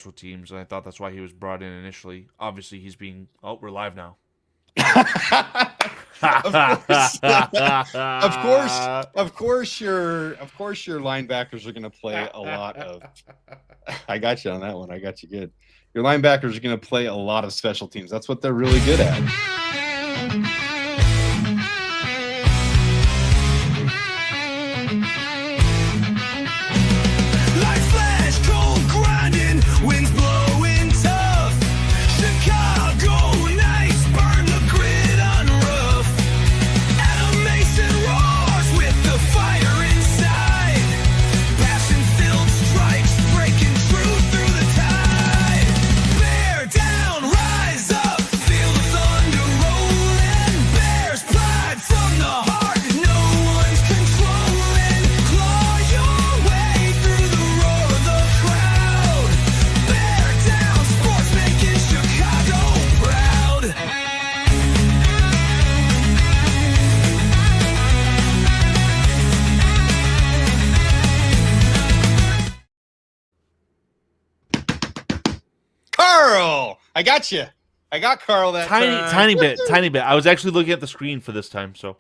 special teams, and I thought that's why he was brought in initially. Obviously, he's being. Oh, we're live now. Of course, of course, your linebackers are going to play a lot of. I got you on that one. I got you good. Your linebackers are going to play a lot of special teams. That's what they're really good at. Life flash, cold grinding, winds blowing tough. Chicago nights burn the grid on rough. Animation roars with the fire inside. Passion-filled strikes breaking through the tide. Bear down, rise up, feel the thunder rolling. Bears pride from the heart, no one's controlling. Claw your way through the roar of the crowd. Bear down, sports making Chicago proud. Carl, I got you. I got Carl that tiny bit. I was actually looking at the screen for this time, so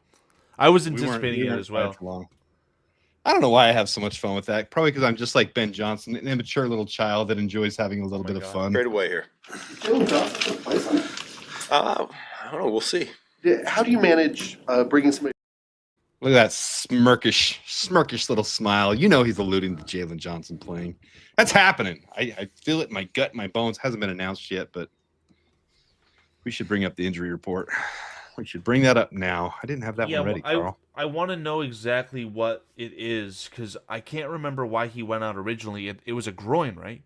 I was anticipating it as well. I don't know why I have so much fun with that. Probably because I'm just like Ben Johnson, an immature little child that enjoys having a little bit of fun. Straight away here. I don't know. We'll see. How do you manage bringing somebody? Look at that smirkish little smile. You know he's alluding to Jalen Johnson playing. That's happening. I feel it in my gut, my bones. Hasn't been announced yet, but we should bring up the injury report. We should bring that up now. I didn't have that one ready, Carl. I want to know exactly what it is because I can't remember why he went out originally. It was a groin, right?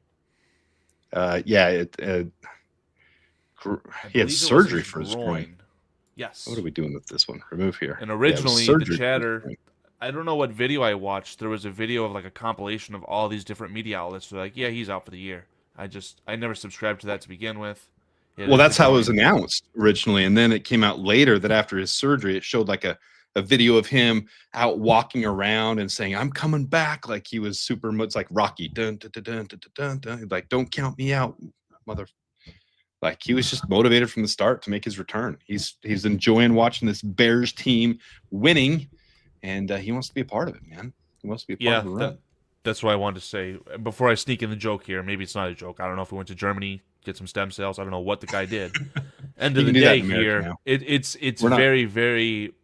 Yeah. He had surgery for his groin. Yes. What are we doing with this one? Remove here. And originally, the chatter, I don't know what video I watched. There was a video of like a compilation of all these different media outlets. They're like, yeah, he's out for the year. I never subscribed to that to begin with. Well, that's how it was announced originally. And then it came out later that after his surgery, it showed like a video of him out walking around and saying, I'm coming back. Like he was super much like Rocky. Dun, dun, dun, dun, dun, dun, dun. Like, don't count me out, mother. Like he was just motivated from the start to make his return. He's enjoying watching this Bears team winning, and he wants to be a part of it, man. He wants to be a part of the run. That's what I wanted to say. Before I sneak in the joke here, maybe it's not a joke. I don't know if we went to Germany, get some stem cells. I don't know what the guy did. End of the day here, it's very, very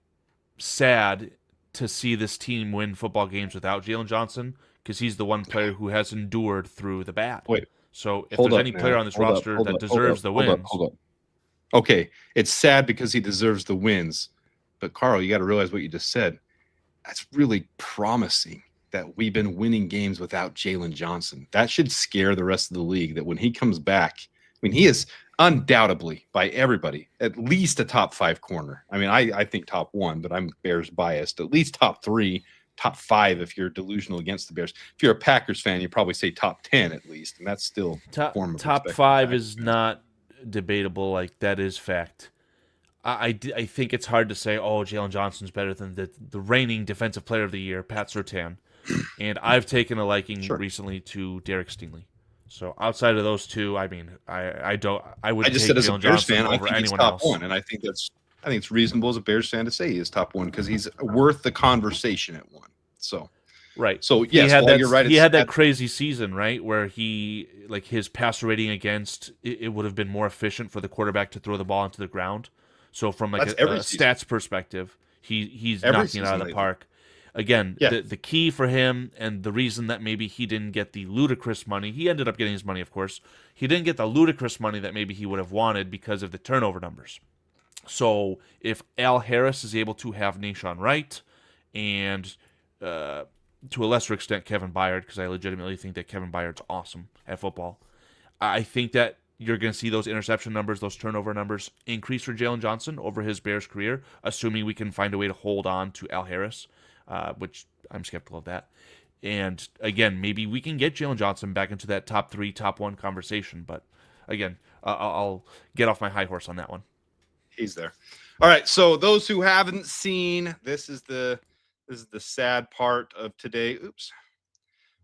sad to see this team win football games without Jalen Johnson because he's the one player who has endured through the bad. Wait. So if there's any player on this roster that deserves the wins. Hold up. Okay, it's sad because he deserves the wins. But, Carl, you got to realize what you just said. That's really promising that we've been winning games without Jalen Johnson. That should scare the rest of the league that when he comes back, I mean, he is undoubtedly, by everybody, at least a top 5 corner. I mean, I think top 1, but I'm Bears biased. At least top 3. Top 5 if you're delusional against the Bears. If you're a Packers fan, you probably say top 10 at least, and that's still top 5 is not debatable. Like that is fact. I think it's hard to say, oh, Jalen Johnson's better than the reigning defensive player of the year, Pat Surtain, and I've taken a liking recently to Derek Stingley. So outside of those two, I mean, I would just take said as a Jalen Bears Johnson fan, I over think he's anyone top else. 1, and I think it's reasonable as a Bears fan to say he is top 1 because he's worth the conversation at 1. So, right. So yes, you're right. He had that crazy season, right, where he like his passer rating against it would have been more efficient for the quarterback to throw the ball into the ground. So from like a stats perspective, he's knocking it out of the park. Again, the key for him and the reason that maybe he didn't get the ludicrous money, he ended up getting his money, of course. He didn't get the ludicrous money that maybe he would have wanted because of the turnover numbers. So if Al Harris is able to have Nahshon Wright and to a lesser extent Kevin Byard, because I legitimately think that Kevin Byard's awesome at football, I think that you're going to see those interception numbers, those turnover numbers increase for Jalen Johnson over his Bears career, assuming we can find a way to hold on to Al Harris, which I'm skeptical of that. And again, maybe we can get Jalen Johnson back into that top 3, top 1 conversation. But again, I'll get off my high horse on that one. He's there. All right. So those who haven't seen, this is the sad part of today. Oops.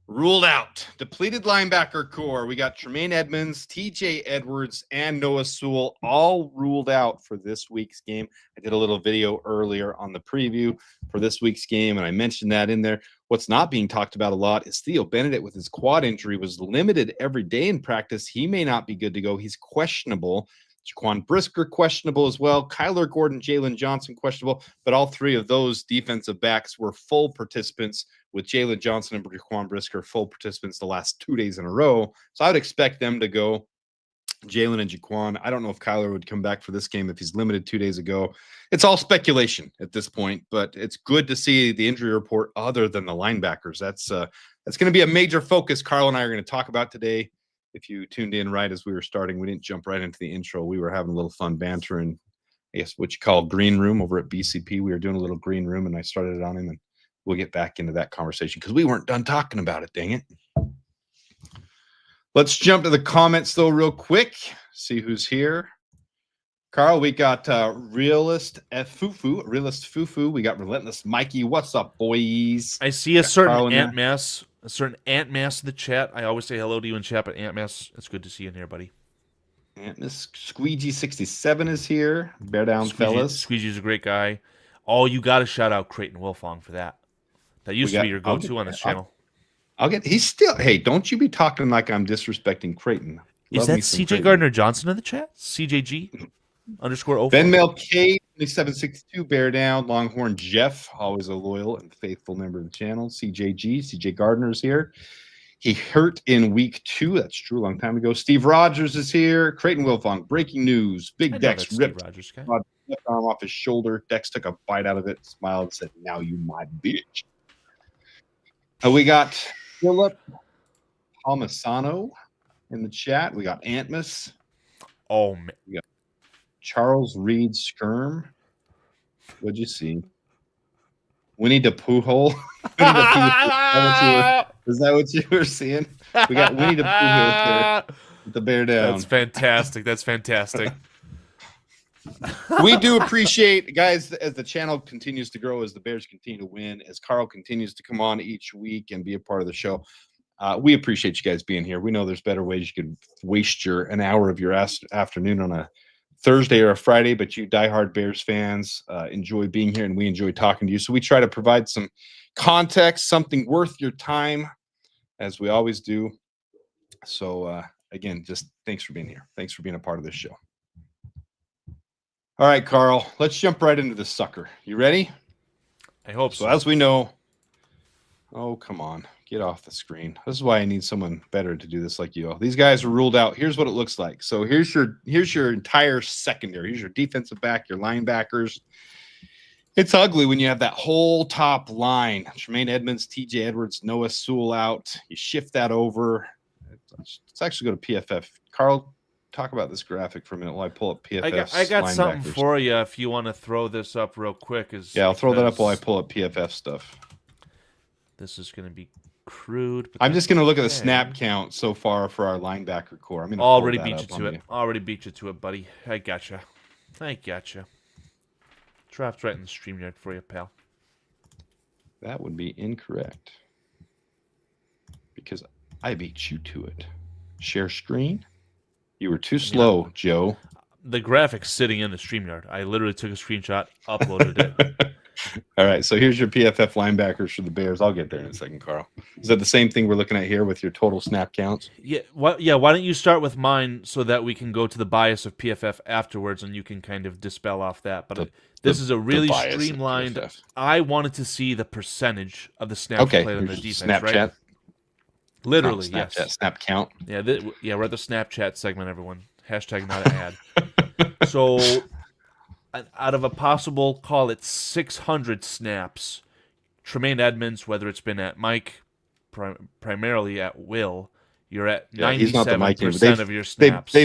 Ruled out. Depleted linebacker core. We got Tremaine Edmonds, TJ Edwards, and Noah Sewell all ruled out for this week's game. I did a little video earlier on the preview for this week's game, and I mentioned that in there. What's not being talked about a lot is Theo Benedict with his quad injury was limited every day in practice. He may not be good to go. He's questionable. Jaquan Brisker questionable as well. Kyler Gordon, Jalen Johnson questionable. But all three of those defensive backs were full participants, with Jalen Johnson and Jaquan Brisker full participants the last 2 days in a row. So I would expect them to go. Jalen and Jaquan. I don't know if Kyler would come back for this game if he's limited 2 days ago. It's all speculation at this point, but it's good to see the injury report other than the linebackers. That's going to be a major focus Karl and I are going to talk about today. If you tuned in right as we were starting, we didn't jump right into the intro. We were having a little fun banter and I guess what you call green room over at BCP. We were doing a little green room and I started it on him, and we'll get back into that conversation because we weren't done talking about it. Dang it. Let's jump to the comments though real quick. See who's here. Karl, we got Realist Fufu. We got Relentless Mikey. What's up, boys? I see a certain Ant Mass in the chat. I always say hello to you in chat, but Ant Mass, it's good to see you in here, buddy. Ant Mass Squeegee 67 is here. Bear down, fellas. Squeegee's a great guy. Oh, you got to shout out Creighton Wilfong for that. That used to be your go-to on this channel. He's still, hey, don't you be talking like I'm disrespecting Creighton. Is that CJ Gardner Johnson in the chat? CJG _04. Ben Melcade, 2762, bear down. Longhorn Jeff, always a loyal and faithful member of the channel. CJ Gardner is here. He hurt in week 2. That's true, a long time ago. Steve Rogers is here. Creighton Wilfong, breaking news. Big Dex ripped left arm off his shoulder. Dex took a bite out of it, smiled, and said, "Now you my bitch." We got Philip Palmisano in the chat. We got Antmas. Oh, man. We got Charles Reed Skirm. What'd you see? Winnie the Pooh hole. Is that what you were seeing? We got Winnie the Pooh here with the bear down. That's fantastic. That's fantastic. We do appreciate, guys, as the channel continues to grow, as the Bears continue to win, as Karl continues to come on each week and be a part of the show. We appreciate you guys being here. We know there's better ways you could waste an hour of your afternoon on a Thursday or a Friday, but you diehard Bears fans enjoy being here, and we enjoy talking to you. So we try to provide some context, something worth your time, as we always do. So, again, just thanks for being here. Thanks for being a part of this show. All right, Karl, let's jump right into this sucker. You ready? I hope so. So as we know, oh, come on, get off the screen. This is why I need someone better to do this like you. These guys are ruled out. Here's what it looks like. So here's your entire secondary. Here's your defensive back, your linebackers. It's ugly when you have that whole top line. Tremaine Edmonds, TJ Edwards, Noah Sewell out. You shift that over. Let's actually go to PFF. Karl, talk about this graphic for a minute while I pull up PFF. I got something for you if you want to throw this up real quick. I'll throw that up while I pull up PFF stuff. This is going to be crude. I'm just going to look at the snap count so far for our linebacker core. I'm going to already beat you to it. Already beat you to it, buddy. I gotcha. Dropped right in the StreamYard for you, pal. That would be incorrect because I beat you to it. Share screen. You were too slow, Joe. The graphic's sitting in the StreamYard. I literally took a screenshot, uploaded it. All right, so here's your PFF linebackers for the Bears. I'll get there in a second, Karl. Is that the same thing we're looking at here with your total snap counts? Yeah. Why don't you start with mine so that we can go to the bias of PFF afterwards, and you can kind of dispel off that. But this is a really streamlined. I wanted to see the percentage of the snaps played on the defense, Snapchat. right? Literally, Snapchat, yes. Snap count. Yeah, we're at the Snapchat segment, everyone. Hashtag not an ad. So, out of a possible, call it 600 snaps, Tremaine Edmonds, whether it's been at Mike, primarily at Will, you're at 97% of your snaps.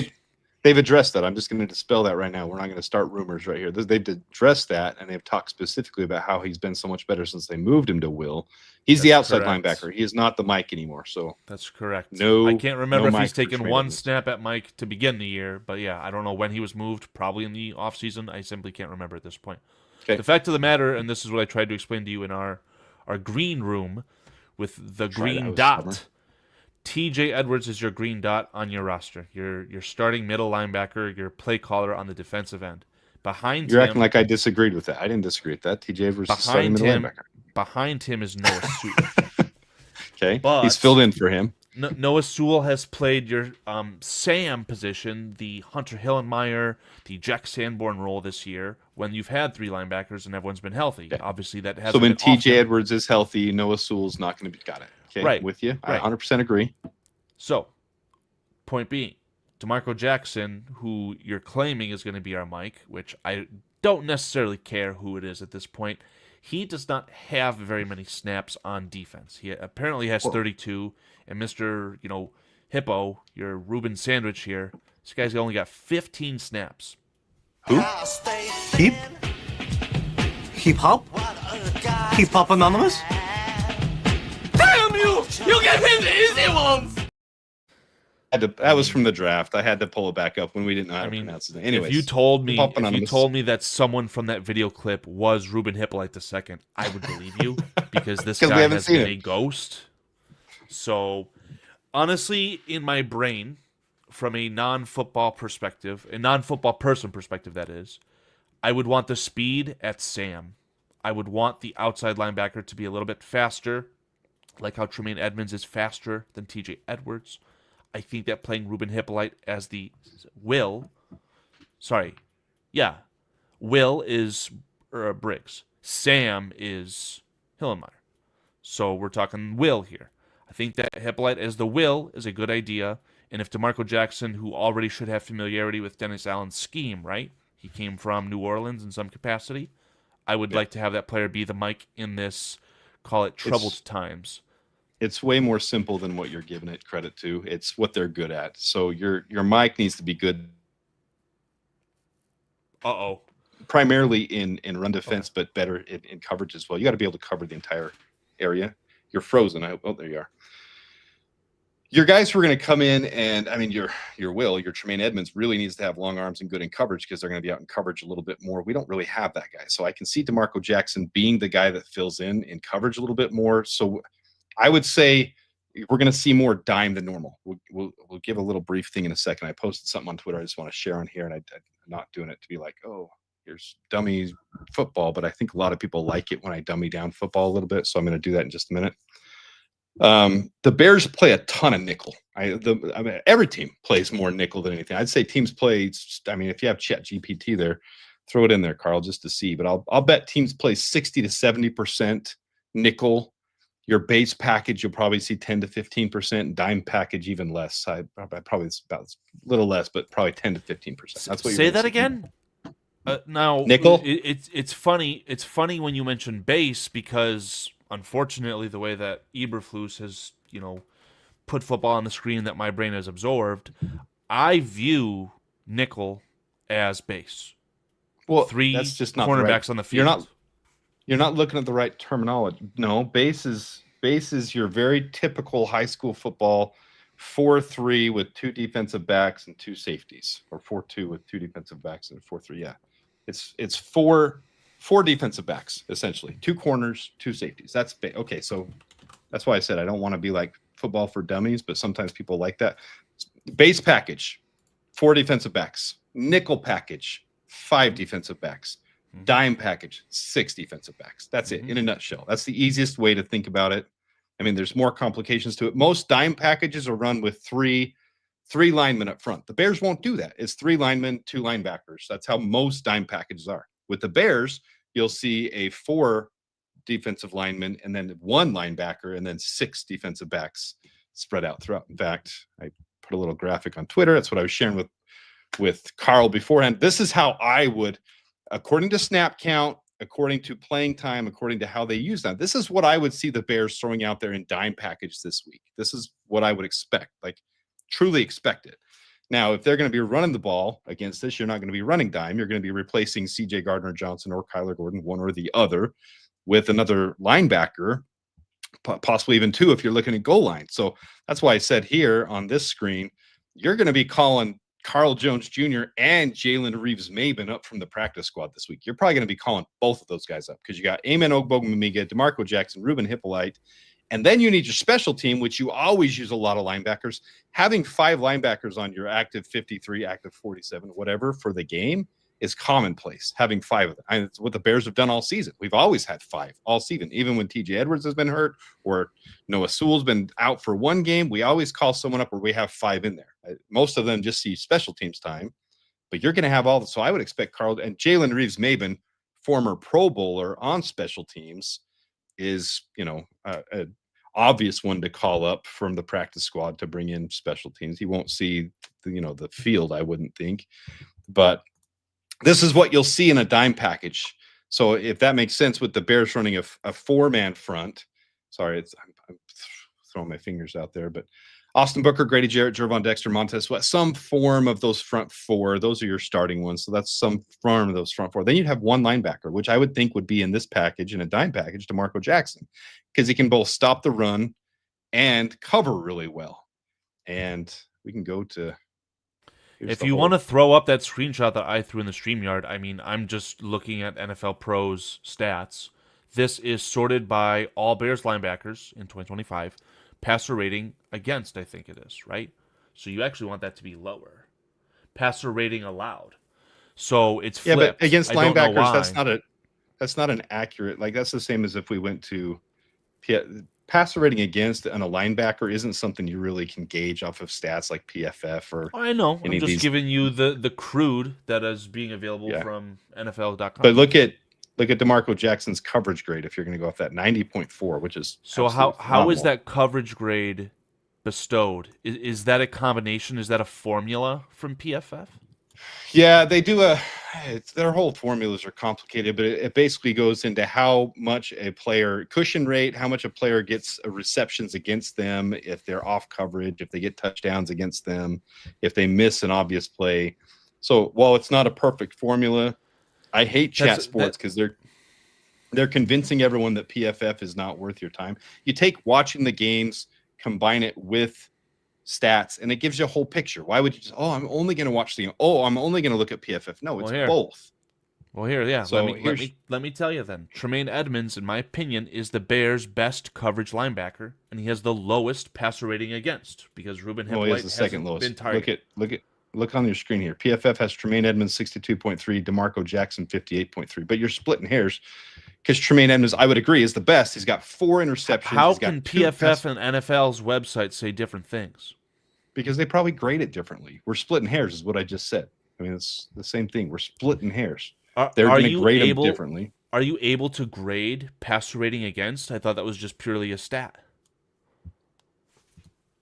They've addressed that. I'm just going to dispel that right now. We're not going to start rumors right here. They've addressed that, and they've talked specifically about how he's been so much better since they moved him to Will. He's the outside linebacker. He is not the Mike anymore. So that's correct. I can't remember if he's taken one snap at Mike to begin the year, but yeah, I don't know when he was moved. Probably in the offseason. I simply can't remember at this point. Okay. The fact of the matter, and this is what I tried to explain to you in our green room, with the green dot. TJ Edwards is your green dot on your roster. Your starting middle linebacker, your play caller on the defensive end. You're acting like I disagreed with that. I didn't disagree with that. TJ Edwards is starting middle linebacker. Behind him is Noah Sewell. Okay, but he's filled in for him. Noah Sewell has played your Sam position, the Hunter Hillenmeyer, the Jack Sanborn role this year when you've had 3 linebackers and everyone's been healthy. Okay. Obviously, that hasn't. So when TJ often. Edwards is healthy, Noah Sewell's not going to be. Got it. Okay, right. With you. Right. I 100% agree. So, point being, DeMarco Jackson, who you're claiming is going to be our Mike, which I don't necessarily care who it is at this point. He does not have very many snaps on defense. He apparently has 32, and Mr. Hippo, your Reuben Sandwich here, this guy's only got 15 snaps. Who? Hip Hop? Hip Hop Anonymous? Damn you! You get him the easy ones! That was from the draft. I had to pull it back up when we didn't know how to pronounce it. Anyways, if you told me that someone from that video clip was Reuben Hippolyte II, I would believe you because this guy has been a ghost. So, honestly, in my brain, from a non-football perspective, a non-football person perspective, that is, I would want the speed at Sam. I would want the outside linebacker to be a little bit faster, like how Tremaine Edmonds is faster than TJ Edwards. I think that playing Reuben Hippolyte as the Will is Briggs. Sam is Hillenmeyer. So we're talking Will here. I think that Hippolyte as the Will is a good idea. And if DeMarco Jackson, who already should have familiarity with Dennis Allen's scheme, right? He came from New Orleans in some capacity. I would like to have that player be the Mike in this, call it troubled times. It's way more simple than what you're giving it credit to. It's what they're good at. So your Mike needs to be good. Primarily in run defense, but better in coverage as well. You got to be able to cover the entire area. You're frozen. Oh, there you are. Your guys who are going to come in and, I mean, your Tremaine Edmonds really needs to have long arms and good in coverage because they're going to be out in coverage a little bit more. We don't really have that guy. So I can see DeMarco Jackson being the guy that fills in coverage a little bit more. So I would say we're going to see more dime than normal. We'll give a little brief thing in a second. I posted something on Twitter I just want to share on here, and I'm not doing it to be like, oh, here's dummy football, but I think a lot of people like it when I dummy down football a little bit, so I'm going to do that in just a minute. The Bears play a ton of nickel. Every team plays more nickel than anything. I'd say teams play, I mean, if you have Chat GPT there, throw it in there, Carl, just to see. But I'll bet teams play 60 to 70% nickel. Your base package, you'll probably see 10 to 15%. Dime package, even less. I probably it's about a little less, but probably 10 to 15%. That's what. Say that again. Now, nickel. It's funny. It's funny when you mention base because unfortunately, the way that Eberflus has put football on the screen that my brain has absorbed, I view nickel as base. Well, 3 that's just not cornerbacks on the field. You're not looking at the right terminology. No, base is your very typical high school football 4-3 with 2 defensive backs and 2 safeties, or 4-2 with 2 defensive backs and 4-3. Yeah, it's four defensive backs essentially, 2 corners, 2 safeties. That's okay. So that's why I said I don't want to be like football for dummies, but sometimes people like that. Base package, 4 defensive backs. Nickel package, 5 defensive backs. Dime package, 6 defensive backs. That's it in a nutshell. That's the easiest way to think about it. I mean, there's more complications to it. Most dime packages are run with three linemen up front. The Bears won't do that. It's 3 linemen, 2 linebackers. That's how most dime packages are. With the Bears, you'll see a 4 defensive linemen and then 1 linebacker and then 6 defensive backs spread out throughout. In fact, I put a little graphic on Twitter. That's what I was sharing with Karl beforehand. This is how I would, according to snap count, according to playing time, according to how they use that. This is what I would see the Bears throwing out there in dime package this week. This is what I would expect, like truly expect it. Now, if they're going to be running the ball against this, you're not going to be running dime. You're going to be replacing C.J. Gardner-Johnson or Kyler Gordon, one or the other, with another linebacker, possibly even 2 if you're looking at goal line. So that's why I said here on this screen, you're going to be calling Carl Jones Jr. and Jalen Reeves-Maben up from the practice squad this week. You're probably going to be calling both of those guys up because you got Amen Ogbongbemiga, DeMarco Jackson, Reuben Hippolyte, And then you need your special team, which you always use a lot of linebackers. Having 5 linebackers on your active 53, active 47, whatever for the game is commonplace. Having 5 of them. And it's what the Bears have done all season. We've always had 5 all season. Even when TJ Edwards has been hurt or Noah Sewell's been out for one game, we always call someone up where we have 5 in there. Most of them just see special teams time, but you're going to have all. So I would expect Karl and Jalen Reeves-Maybin, former Pro Bowler on special teams, is, an obvious one to call up from the practice squad to bring in special teams. He won't see the field, I wouldn't think, but this is what you'll see in a dime package. So if that makes sense, with the Bears running a 4-man front, sorry, I'm throwing my fingers out there, but Austin Booker, Grady Jarrett, Jervon Dexter, Montez Sweat, some form of those front 4. Those are your starting ones. So that's some form of those front 4. Then you'd have one linebacker, which I would think would be in this package, in a dime package, DeMarco Jackson, because he can both stop the run and cover really well. And we can go to. If you want to throw up that screenshot that I threw in the StreamYard, I mean, I'm just looking at NFL Pro's stats. This is sorted by all Bears linebackers in 2025. Passer rating against, I think it is, right? So you actually want that to be lower. Passer rating allowed. So it's flipped. Yeah, but against linebackers, that's not an accurate. Like, that's the same as if we went to passer rating against and a linebacker isn't something you really can gauge off of stats like PFF or. I know. I'm just giving you the crude that is being available from NFL.com. But look at DeMarco Jackson's coverage grade if you're going to go off that 90.4, which is so how is that coverage grade bestowed? Is that a combination? Is that a formula from PFF? Yeah, they do their whole formulas are complicated, but it basically goes into how much a player cushion rate, how much a player gets receptions against them, if they're off coverage, if they get touchdowns against them, if they miss an obvious play. So while it's not a perfect formula, I hate chat sports because they're convincing everyone that PFF is not worth your time. You take watching the games, combine it with stats, and it gives you a whole picture. Why would you just, I'm only going to watch the game. I'm only going to look at PFF. No, it's both. Well, here, yeah. So let me tell you then. Tremaine Edmonds, in my opinion, is the Bears' best coverage linebacker, and he has the lowest passer rating against because Ruben Hippolyte he has the second lowest. Been targeted. Look on your screen here. PFF has Tremaine Edmonds 62.3, DeMarco Jackson 58.3. But you're splitting hairs because Tremaine Edmonds, I would agree, is the best. He's got 4 interceptions. How can PFF and NFL's website say different things? Because they probably grade it differently. We're splitting hairs, is what I just said. I mean, it's the same thing. We're splitting hairs. They're going to grade them differently. Are you able to grade passer rating against? I thought that was just purely a stat.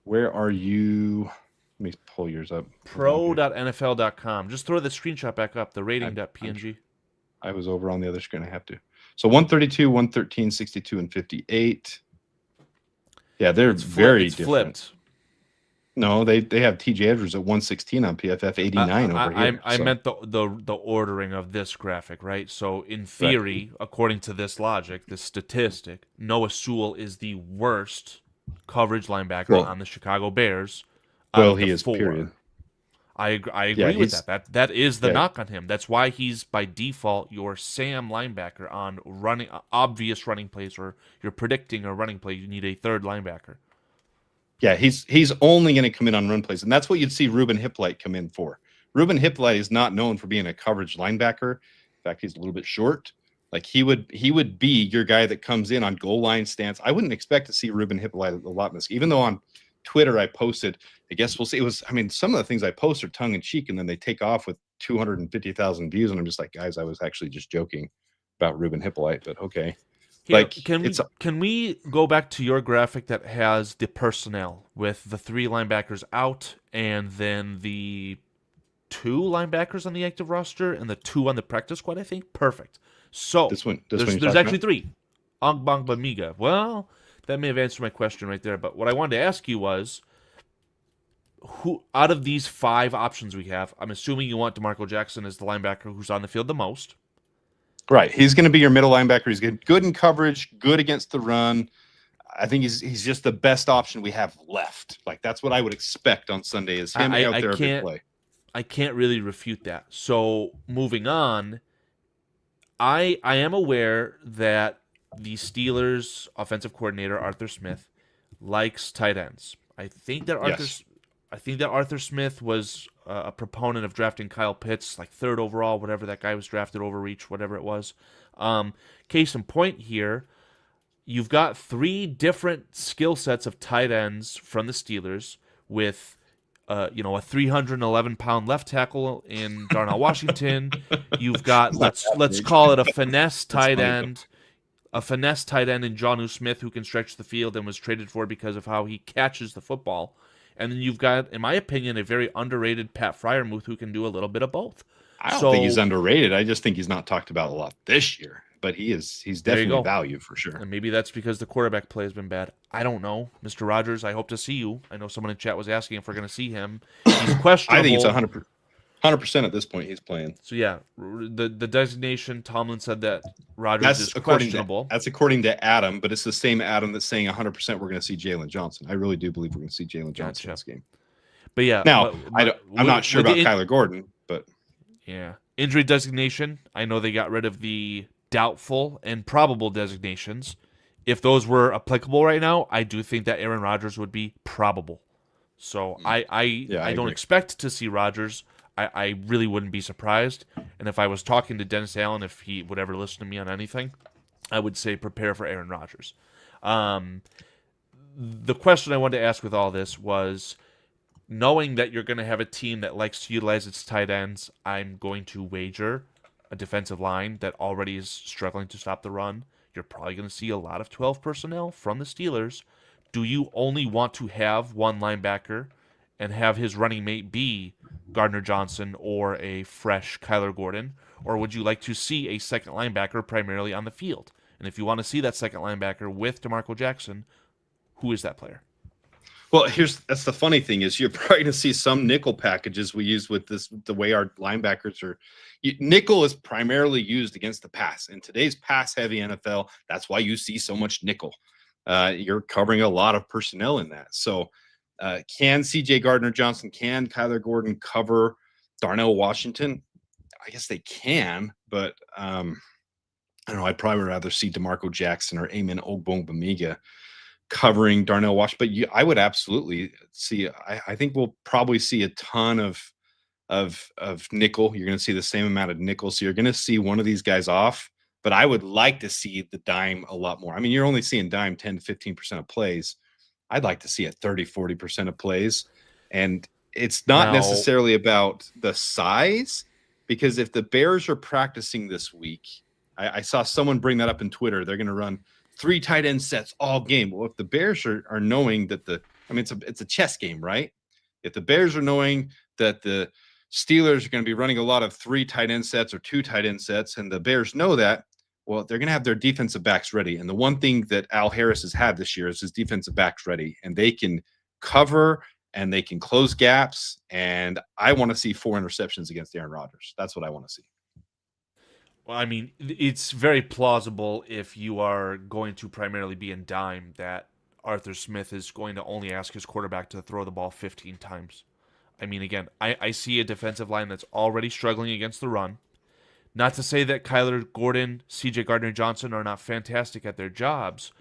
Where are you? Let me pull yours up. Pro.nfl.com. Just throw the screenshot back up, the rating.png. I was over on the other screen. I have to. So 132, 113, 62, and 58. Yeah, they're very different. Flipped. No, they have TJ Edwards at 116 on PFF, 89 over here. I meant the ordering of this graphic, right? So in theory, according to this logic, this statistic, Noah Sewell is the worst coverage linebacker on the Chicago Bears. Well, he is, 4. Period. I agree with that. That is the knock on him. That's why he's by default your Sam linebacker on running obvious running plays, or you're predicting a running play. You need a third linebacker. Yeah, he's only going to come in on run plays, and that's what you'd see Ruben Hippolyte come in for. Ruben Hippolyte is not known for being a coverage linebacker. In fact, he's a little bit short. Like he would be your guy that comes in on goal line stance. I wouldn't expect to see Ruben Hippolyte a lot in this, even though on Twitter I posted, I guess we'll see. It was, I mean, some of the things I post are tongue in cheek, and then they take off with 250,000 views, and I'm just like, guys, I was actually just joking about Ruben Hippolyte, but okay. Here, can we go back to your graphic that has the personnel with the 3 linebackers out and then the 2 linebackers on the active roster and the 2 on the practice squad? I think perfect. So there's actually 3. Bamiga. Well, that may have answered my question right there. But what I wanted to ask you was, who out of these 5 options we have, I'm assuming you want DeMarco Jackson as the linebacker who's on the field the most. Right. He's going to be your middle linebacker. He's good in coverage, good against the run. I think he's just the best option we have left. Like, that's what I would expect on Sunday is him out there every play. I can't really refute that. So moving on, I am aware that the Steelers offensive coordinator Arthur Smith likes tight ends. I think that Arthur Smith was a proponent of drafting Kyle Pitts like 3rd overall, whatever that guy was drafted, overreach, whatever it was. Case in point here, you've got 3 different skill sets of tight ends from the Steelers with a 311-pound left tackle in Darnell Washington. You've got let's call it a finesse tight end. A finesse tight end in Jonnu Smith, who can stretch the field and was traded for because of how he catches the football. And then you've got, in my opinion, a very underrated Pat Freiermuth who can do a little bit of both. I don't think he's underrated. I just think he's not talked about a lot this year. But he's definitely value for sure. And maybe that's because the quarterback play has been bad. I don't know. Mr. Rogers, I hope to see you. I know someone in chat was asking if we're going to see him. He's questionable. I think it's 100% at this point he's playing. So, yeah, the designation, Tomlin said that Rogers is questionable. That's according to Adam, but it's the same Adam that's saying 100% we're going to see Jalen Johnson. I really do believe we're going to see Jalen Johnson in this game. But, yeah. Now, I'm not sure about Kyler Gordon, but. Yeah. Injury designation, I know they got rid of the doubtful and probable designations. If those were applicable right now, I do think that Aaron Rodgers would be probable. So I don't expect to see Rodgers. I really wouldn't be surprised. And if I was talking to Dennis Allen, if he would ever listen to me on anything, I would say prepare for Aaron Rodgers. The question I wanted to ask with all this was, knowing that you're going to have a team that likes to utilize its tight ends, I'm going to wager a defensive line that already is struggling to stop the run. You're probably going to see a lot of 12 personnel from the Steelers. Do you only want to have one linebacker and have his running mate be Gardner Johnson or a fresh Kyler Gordon? Or would you like to see a second linebacker primarily on the field? And if you want to see that second linebacker with DeMarco Jackson, who is that player? Well, that's the funny thing is you're probably going to see some nickel packages we use with this, the way our linebackers are. Nickel is primarily used against the pass. In today's pass-heavy NFL, that's why you see so much nickel. You're covering a lot of personnel in that. So can C.J. Gardner-Johnson, can Kyler Gordon cover Darnell Washington? I guess they can, but I don't know. I'd probably rather see DeMarco Jackson or Amen Ogbongbemiga covering Darnell Washington, but I would absolutely see. I think we'll probably see a ton of nickel. You're going to see the same amount of nickel, so you're going to see one of these guys off. But I would like to see the dime a lot more. I mean, you're only seeing dime 10 to 15% of plays. I'd like to see it 30-40% of plays, and it's not necessarily about the size, because if the Bears are practicing this week, I saw someone bring that up in Twitter. They're going to run 3 tight end sets all game. Well, if the Bears are knowing that it's a chess game, right? If the Bears are knowing that the Steelers are going to be running a lot of 3 tight end sets or 2 tight end sets, and the Bears know that, well, they're going to have their defensive backs ready. And the one thing that Al Harris has had this year is his defensive backs ready, and they can cover and they can close gaps. And I want to see 4 interceptions against Aaron Rodgers. That's what I want to see. Well, I mean, it's very plausible if you are going to primarily be in dime that Arthur Smith is going to only ask his quarterback to throw the ball 15 times. I mean, again, I see a defensive line that's already struggling against the run. Not to say that Kyler Gordon, C.J. Gardner-Johnson are not fantastic at their jobs,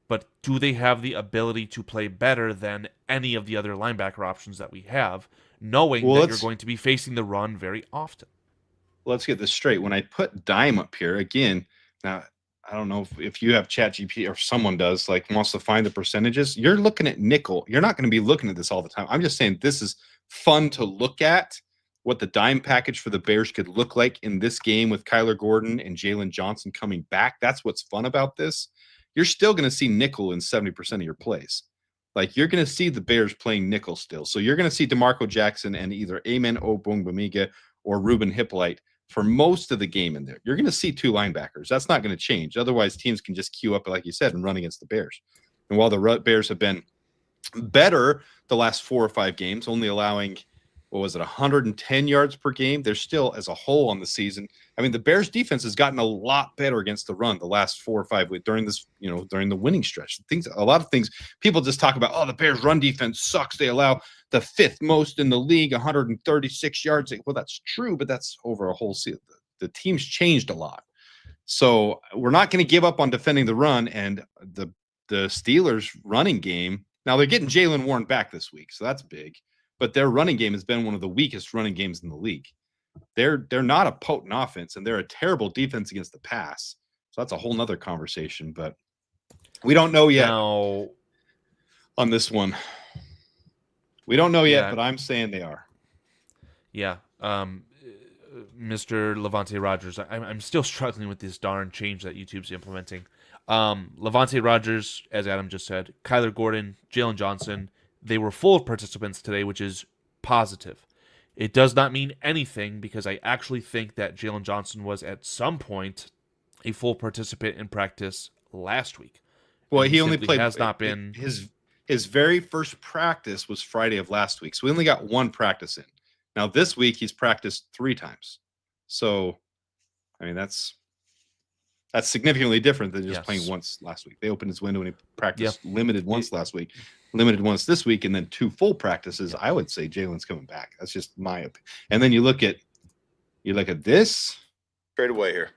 but do they have the ability to play better than any of the other linebacker options that we have, knowing that you're going to be facing the run very often? Let's get this straight. When I put dime up here again, now I don't know if you have ChatGPT or someone does, like wants to find the percentages. You're looking at nickel. You're not going to be looking at this all the time. I'm just saying this is fun to look at, what the dime package for the Bears could look like in this game with Kyler Gordon and Jalen Johnson coming back. That's what's fun about this. You're still going to see nickel in 70% of your plays. Like, you're going to see the Bears playing nickel still. So you're going to see DeMarco Jackson and either Amen Ogbongbemiga or Ruben Hippolyte for most of the game in there. You're going to see 2 linebackers. That's not going to change. Otherwise, teams can just queue up, like you said, and run against the Bears. And while the Bears have been better the last 4 or 5 games, only allowing, 110 yards per game, they're still, as a whole on the season, I mean, the Bears defense has gotten a lot better against the run the last 4 or 5 weeks during this, during the winning stretch. A lot of things people just talk about, oh, the Bears run defense sucks. They allow the 5th most in the league, 136 yards. Well, that's true, but that's over a whole season. The team's changed a lot. So we're not going to give up on defending the run, and the Steelers' running game. Now they're getting Jaylen Warren back this week, so that's big. But their running game has been one of the weakest running games in the league. They're not a potent offense, and they're a terrible defense against the pass. So that's a whole nother conversation. But we don't know yet now, on this one. We don't know yet, but I'm saying they are. Yeah. Mr. Levante Rogers, I'm still struggling with this darn change that YouTube's implementing. Levante Rogers, as Adam just said, Kyler Gordon, Jalen Johnson, they were full participants today, which is positive. It does not mean anything because I actually think that Jalen Johnson was at some point a full participant in practice last week. Well, he only played. Has not been his very first practice was Friday of last week, so we only got one practice in. Now this week he's practiced 3 times, so I mean that's significantly different than just playing once last week. They opened his window and he practiced limited once last week, limited once this week, and then 2 full practices. I would say Jalen's coming back. That's just my opinion. And then you look at this straight away here.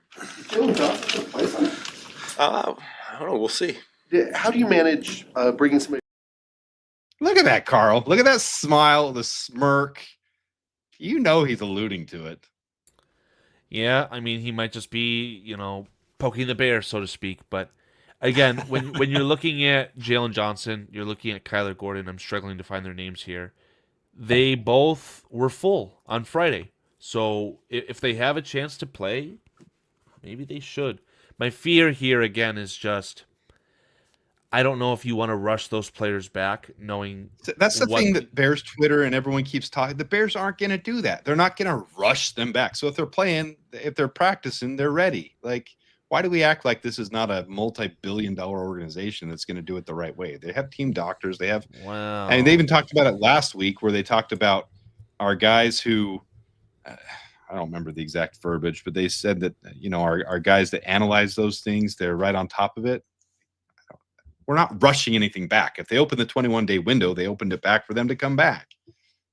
Jalen Johnson plays on it. I don't know. We'll see. How do you manage bringing somebody? Look at that, Karl. Look at that smile, the smirk. You know he's alluding to it. Yeah, I mean, he might just be, poking the bear, so to speak. But again, when you're looking at Jalen Johnson, you're looking at Kyler Gordon. I'm struggling to find their names here. They both were full on Friday. So if they have a chance to play, maybe they should. My fear here, again, is just I don't know if you want to rush those players back, knowing that's the thing that Bears Twitter and everyone keeps talking. The Bears aren't going to do that. They're not going to rush them back. So if they're playing, if they're practicing, they're ready. Like, why do we act like this is not a multi-billion-dollar organization that's going to do it the right way? They have team doctors. They have, and they even talked about it last week where they talked about our guys who, I don't remember the exact verbiage, but they said that our guys that analyze those things, they're right on top of it. We're not rushing anything back. If they opened the 21-day window, they opened it back for them to come back.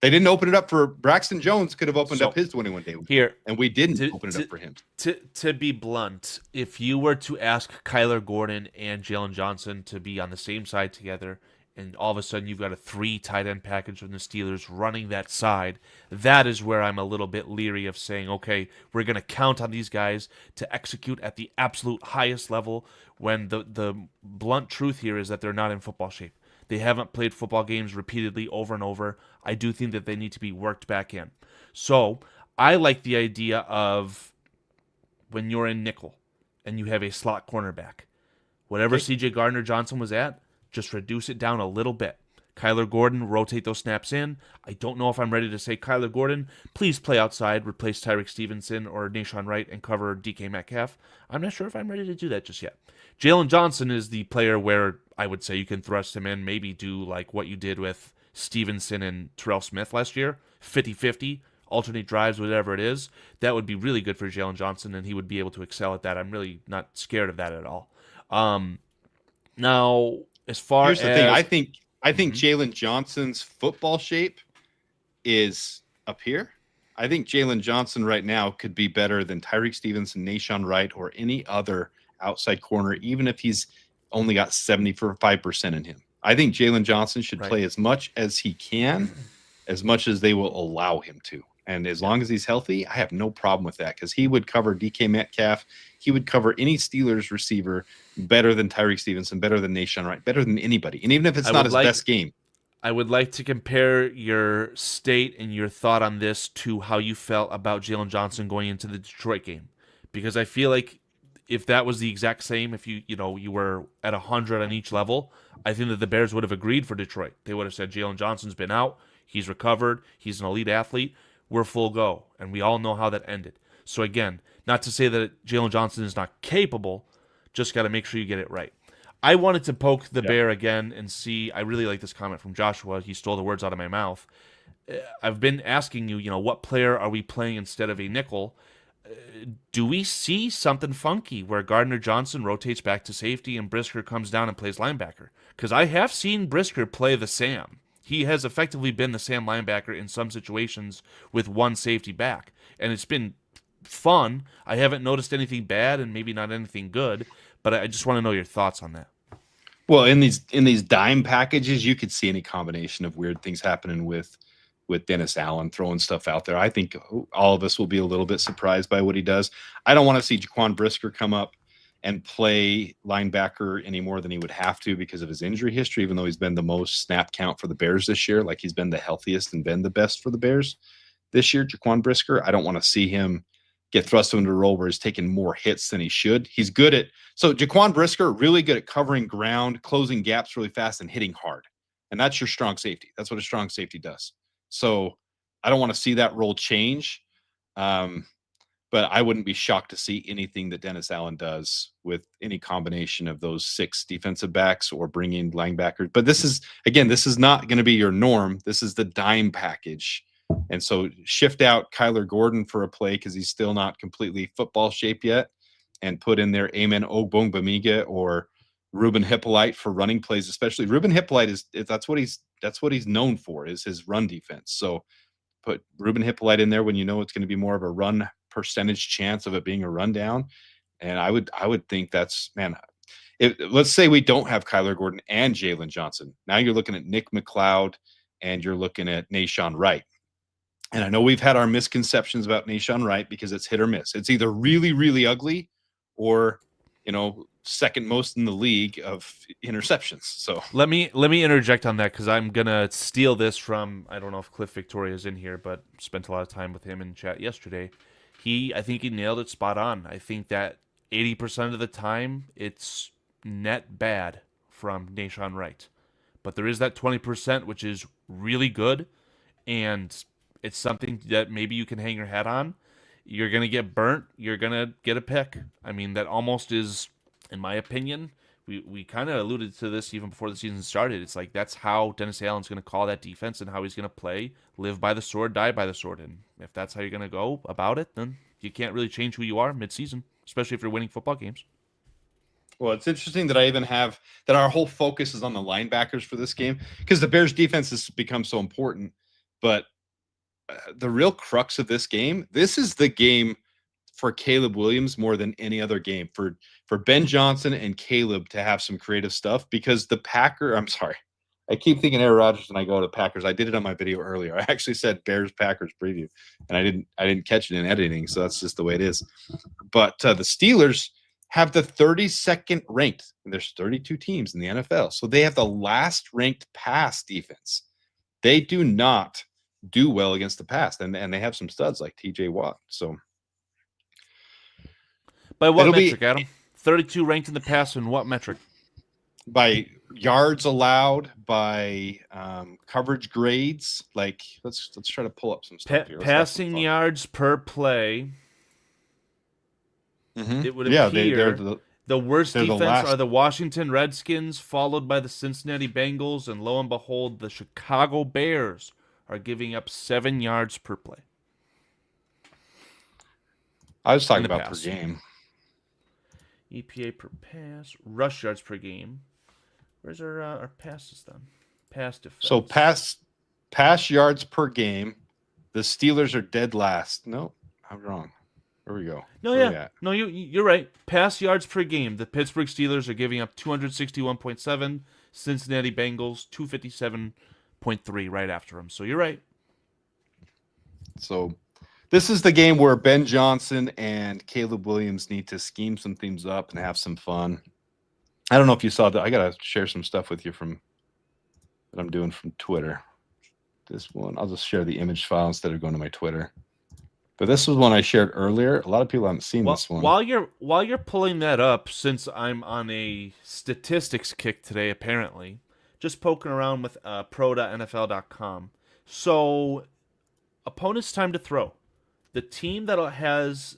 They didn't open it up for Braxton Jones. Could have opened up his 21-day window here, and we didn't open it up for him. To be blunt, if you were to ask Kyler Gordon and Jalen Johnson to be on the same side together, and all of a sudden you've got a 3 tight end package from the Steelers running that side, that is where I'm a little bit leery of saying, okay, we're going to count on these guys to execute at the absolute highest level, when the blunt truth here is that they're not in football shape. They haven't played football games repeatedly over and over. I do think that they need to be worked back in. So I like the idea of when you're in nickel and you have a slot cornerback, whatever C.J. Gardner-Johnson was at, just reduce it down a little bit. Kyler Gordon, rotate those snaps in. I don't know if I'm ready to say, Kyler Gordon, please play outside, replace Tyreek Stevenson or Nahshon Wright and cover DK Metcalf. I'm not sure if I'm ready to do that just yet. Jalen Johnson is the player where I would say you can thrust him in, maybe do like what you did with Stevenson and Terrell Smith last year, 50-50, alternate drives, whatever it is. That would be really good for Jalen Johnson, and he would be able to excel at that. I'm really not scared of that at all. Now, as far as... Here's the thing. I think Jalen Johnson's football shape is up here. I think Jalen Johnson right now could be better than Tyreek Stevenson, Nahshon Wright, or any other outside corner, even if he's only got 75% in him. I think Jalen Johnson should play as much as he can, as much as they will allow him to. And as long as he's healthy, I have no problem with that, because he would cover DK Metcalf. He would cover any Steelers receiver better than Tyreek Stevenson, better than Nahshon Wright, better than anybody. And even if it's not his best game. I would like to compare your state and your thought on this to how you felt about Jalen Johnson going into the Detroit game. Because I feel like if that was the exact same, if you were at 100 on each level, I think that the Bears would have agreed for Detroit. They would have said, Jalen Johnson's been out, he's recovered, he's an elite athlete, we're full go. And we all know how that ended. So again, not to say that Jalen Johnson is not capable, just got to make sure you get it right. I wanted to poke the bear again and see. I really like this comment from Joshua. He stole the words out of my mouth. I've been asking you, what player are we playing instead of a nickel? Do we see something funky where Gardner-Johnson rotates back to safety and Brisker comes down and plays linebacker? Because I have seen Brisker play the Sam. He has effectively been the Sam linebacker in some situations with one safety back, and it's been fun. I haven't noticed anything bad and maybe not anything good, but I just want to know your thoughts on that. Well, in these dime packages, you could see any combination of weird things happening with Dennis Allen throwing stuff out there. I think all of us will be a little bit surprised by what he does. I don't want to see Jaquan Brisker come up and play linebacker any more than he would have to because of his injury history, even though he's been the most snap count for the Bears this year. Like, he's been the healthiest and been the best for the Bears this year, Jaquan Brisker. I don't want to see him get thrust into a role where he's taking more hits than he should. He's good at – so Jaquan Brisker, really good at covering ground, closing gaps really fast, and hitting hard. And that's your strong safety. That's what a strong safety does. So I don't want to see that role change. But I wouldn't be shocked to see anything that Dennis Allen does with any combination of those 6 defensive backs or bringing linebackers. But this is not going to be your norm. This is the dime package. And so shift out Kyler Gordon for a play because he's still not completely football shape yet, and put in there Amen Ogbongbemiga or Ruben Hippolyte for running plays, especially. Ruben Hippolyte that's what he's known for, is his run defense. So put Ruben Hippolyte in there when you know it's going to be more of a run percentage chance of it being a rundown. And I would think that's, man, let's say we don't have Kyler Gordon and Jalen Johnson. Now you're looking at Nick McLeod and you're looking at Nahshon Wright. And I know we've had our misconceptions about Nahshon Wright because it's hit or miss. It's either really, really ugly or, second most in the league of interceptions. So let me interject on that, because I'm gonna steal this from, I don't know if Cliff Victoria is in here, but spent a lot of time with him in chat yesterday. I think he nailed it spot on. I think that 80% of the time it's net bad from Nahshon Wright, but there is that 20% which is really good, and it's something that maybe you can hang your hat on. You're going to get burnt. You're going to get a pick. I mean, that almost is, in my opinion, we kind of alluded to this even before the season started. It's like that's how Dennis Allen's going to call that defense and how he's going to play, live by the sword, die by the sword. And if that's how you're going to go about it, then you can't really change who you are midseason, especially if you're winning football games. Well, it's interesting that I even have that our whole focus is on the linebackers for this game because the Bears defense has become so important. But the real crux of this game, this is the game for Caleb Williams more than any other game, for Ben Johnson and Caleb to have some creative stuff, because I keep thinking Aaron Rodgers and I go to Packers. I did it on my video earlier. I actually said Bears Packers preview, and I didn't catch it in editing, so that's just the way it is. But the Steelers have the 32nd ranked, and there's 32 teams in the NFL, so they have the last ranked pass defense. They do not do well against the pass, and they have some studs like TJ Watt. So by what metric, Adam? 32 ranked in the pass, and what metric? By yards allowed, by coverage grades. Like let's try to pull up some stuff here. Passing yards per play. Mm-hmm. It would appear they're the worst defense are the Washington Redskins, followed by the Cincinnati Bengals, and lo and behold, the Chicago Bears are giving up 7 yards per play. I was talking about per game. EPA per pass, rush yards per game. Where's our passes then? Pass defense. So pass yards per game. The Steelers are dead last. No, I'm wrong. Where we go? No, you're right. Pass yards per game. The Pittsburgh Steelers are giving up 261.7. Cincinnati Bengals 257.3 right after them. So you're right. So this is the game where Ben Johnson and Caleb Williams need to scheme some things up and have some fun. I don't know if you saw that. I got to share some stuff with you that I'm doing from Twitter. This one, I'll just share the image file instead of going to my Twitter. But this was one I shared earlier. A lot of people haven't seen this one. While you're pulling that up, since I'm on a statistics kick today, apparently, just poking around with pro.nfl.com. So, opponent's time to throw. The team that has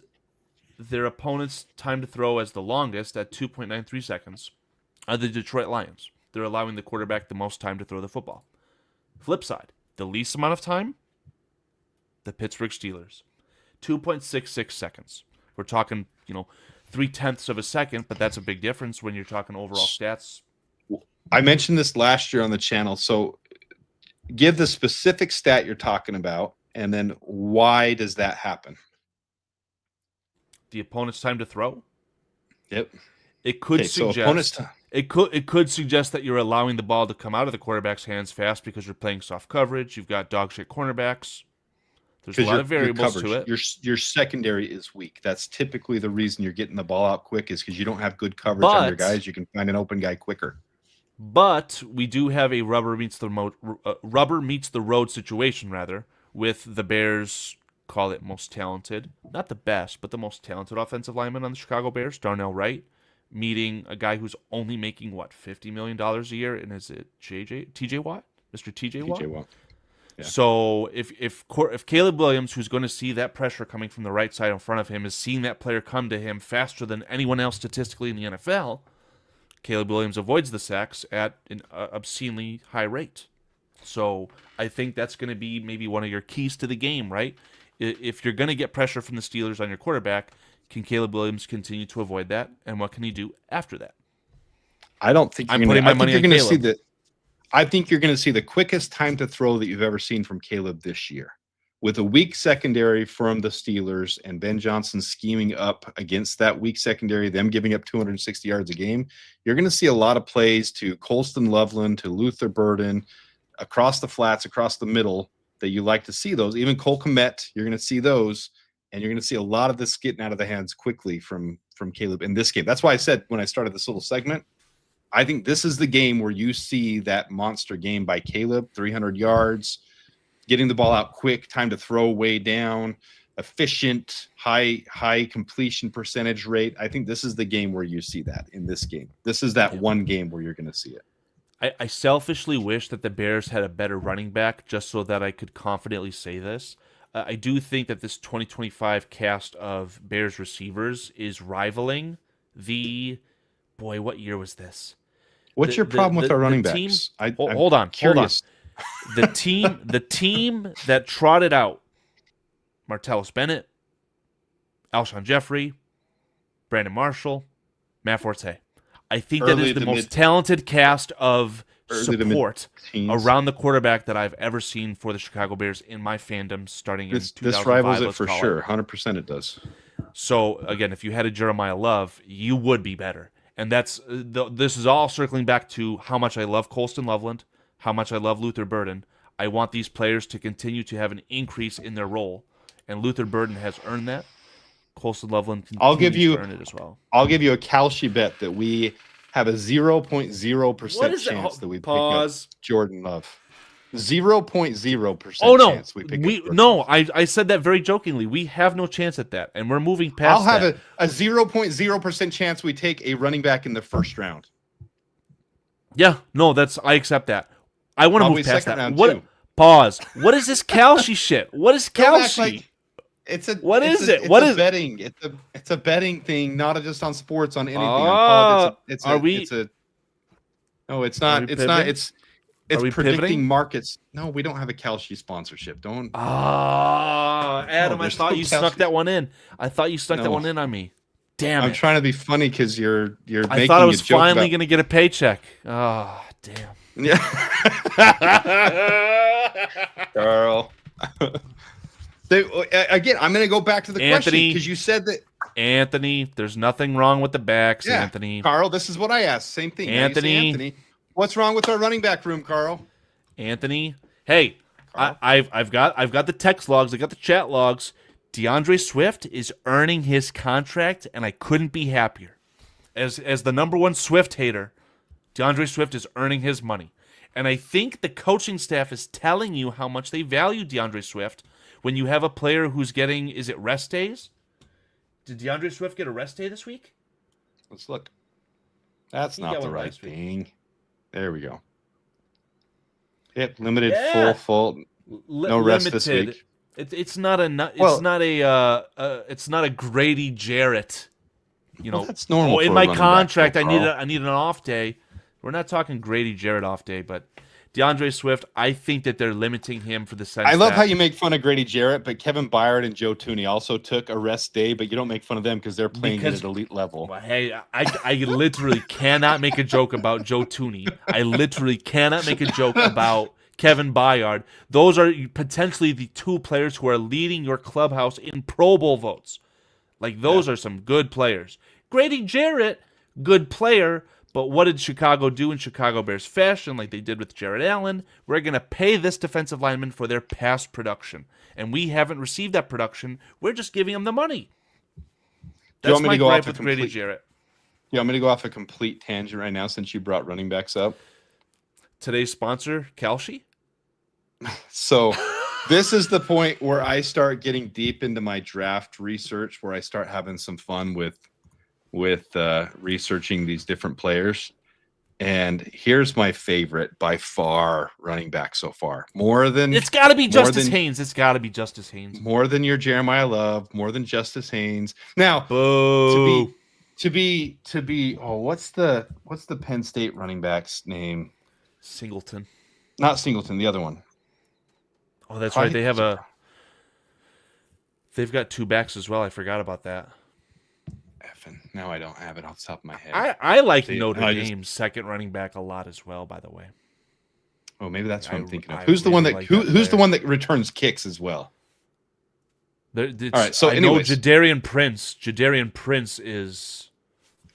their opponent's time to throw as the longest at 2.93 seconds are the Detroit Lions. They're allowing the quarterback the most time to throw the football. Flip side, the least amount of time, the Pittsburgh Steelers. 2.66 seconds. We're talking, 0.3 of a second, but that's a big difference when you're talking overall stats. I mentioned this last year on the channel, so give the specific stat you're talking about, and then why does that happen? the opponent's time to throw. Yep. It could so suggest it could suggest that you're allowing the ball to come out of the quarterback's hands fast because you're playing soft coverage. You've got dog shit cornerbacks. There's a lot of variables to it. Your secondary is weak. That's typically the reason you're getting the ball out quick is because you don't have good coverage on your guys. You can find an open guy quicker. But we do have a rubber meets the road situation, rather, with the Bears, call it most talented, not the best, but the most talented offensive lineman on the Chicago Bears, Darnell Wright, meeting a guy who's only making, $50 million a year, and is it TJ Watt? Mr. TJ Watt? TJ Watt. Yeah. So if Caleb Williams, who's going to see that pressure coming from the right side in front of him, is seeing that player come to him faster than anyone else statistically in the NFL, Caleb Williams avoids the sacks at an obscenely high rate. So I think that's going to be maybe one of your keys to the game, right? If you're going to get pressure from the Steelers on your quarterback, can Caleb Williams continue to avoid that? And what can he do after that? I don't think I'm putting my money on Caleb. I think you're going to see the quickest time to throw that you've ever seen from Caleb this year. With a weak secondary from the Steelers and Ben Johnson scheming up against that weak secondary, them giving up 260 yards a game, you're going to see a lot of plays to Colston Loveland, to Luther Burden, across the flats, across the middle, that you like to see those. Even Cole Kmet, you're going to see those, and you're going to see a lot of this getting out of the hands quickly from Caleb in this game. That's why I said when I started this little segment, I think this is the game where you see that monster game by Caleb, 300 yards, getting the ball out quick, time to throw way down, efficient, high completion percentage rate. I think this is the game where you see that in this game. This is that one game where you're going to see it. I selfishly wish that the Bears had a better running back just so that I could confidently say this. I do think that this 2025 cast of Bears receivers is rivaling the... Boy, what year was this? What's your problem with our running backs? Hold on. The team that trotted out Martellus Bennett, Alshon Jeffrey, Brandon Marshall, Matt Forte. I think that is the most talented cast of support around the quarterback that I've ever seen for the Chicago Bears in my fandom starting in 2005. This rivals it for sure. 100% it does. So, again, if you had a Jeremiah Love, you would be better. And this is all circling back to how much I love Colston Loveland, how much I love Luther Burden. I want these players to continue to have an increase in their role, and Luther Burden has earned that. Colston Loveland continues to earn it as well. I'll give you a Kalshi bet that we have a 0.0% chance that we pick up Jordan Love. 0.0% chance we pick up Jordan Love. I said that very jokingly. We have no chance at that, and we're moving past that. I'll have a 0.0% chance we take a running back in the first round. Yeah, no, I accept that. I want to move past that. What? Pause. What is this Kalshi shit? What is Kalshi? It's a betting. It's a betting thing, not just on sports, on anything. It's not. It's predicting pivoting? markets. No, we don't have a Kalshi sponsorship. Don't. Adam, I thought you snuck that one in. I thought you snuck that one in on me. Damn it. I'm trying to be funny because you're making I thought I was finally going to get a paycheck. Oh, damn. Yeah. Carl. Again, I'm going to go back to the question because you said that. Anthony, there's nothing wrong with the backs, yeah, Anthony. Carl, this is what I asked. Same thing. Anthony, what's wrong with our running back room, Carl? Anthony, hey, Carl? I've got the text logs. I got the chat logs. DeAndre Swift is earning his contract, and I couldn't be happier. As the number one Swift hater, DeAndre Swift is earning his money. And I think the coaching staff is telling you how much they value DeAndre Swift when you have a player who's getting, is it rest days? Did DeAndre Swift get a rest day this week? Let's look. That's not the right thing. There we go. Yep, limited, full. No rest this week. It's not a Grady Jarrett. That's normal. In my contract, I need an off day. We're not talking Grady Jarrett off day, but DeAndre Swift, I think that they're limiting him for the sense. I love how you make fun of Grady Jarrett, but Kevin Byard and Joe Tooney also took a rest day, but you don't make fun of them because they're playing at an elite level. Well, hey, I literally cannot make a joke about Joe Tooney. I literally cannot make a joke about Kevin Byard. Those are potentially the two players who are leading your clubhouse in Pro Bowl votes. Like, those are some good players. Grady Jarrett, good player, but what did Chicago do in Chicago Bears fashion, like they did with Jared Allen? We're going to pay this defensive lineman for their past production, and we haven't received that production. We're just giving them the money. That's my gripe with Grady Jarrett. You want me to go off a complete tangent right now since you brought running backs up? Today's sponsor, Kalshi? So this is the point where I start getting deep into my draft research, where I start having some fun with researching these different players. And here's my favorite by far running back so far. It's got to be Justice Haynes. It's got to be Justice Haynes. More than your Jeremiah Love, more than Justice Haynes. Now, boo. To be. Oh, what's the Penn State running back's name? Singleton. Not Singleton. The other one. Oh, that's right. They've got 2 backs as well. I forgot about that. Now I don't have it off the top of my head. I like Notre Dame's second running back a lot as well, by the way. Oh, maybe that's what I'm thinking of. Who's the one that returns kicks as well? All right, so I know Jadarian Prince. Jadarian Prince is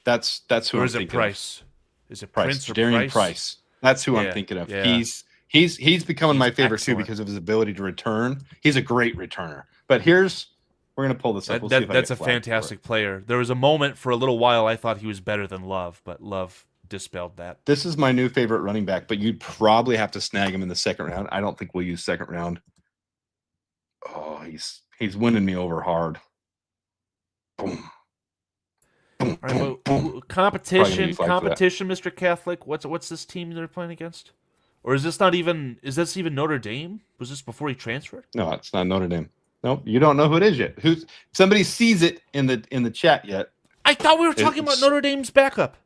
that's who I'm thinking Price? Of. Is it Prince or Jadarian Price? That's who I'm thinking of. Yeah. He's becoming my favorite too because of his ability to return. He's a great returner. But we're going to pull this up. That's a fantastic player. There was a moment for a little while I thought he was better than Love, but Love dispelled that. This is my new favorite running back, but you'd probably have to snag him in the second round. I don't think we'll use second round. Oh, he's winning me over hard. Boom. All right, well, competition, Mr. Catholic. What's this team they're playing against? Or is this even Notre Dame? Was this before he transferred? No, it's not Notre Dame. Nope, you don't know who it is yet. Somebody sees it in the chat yet? I thought we were talking about Notre Dame's backup.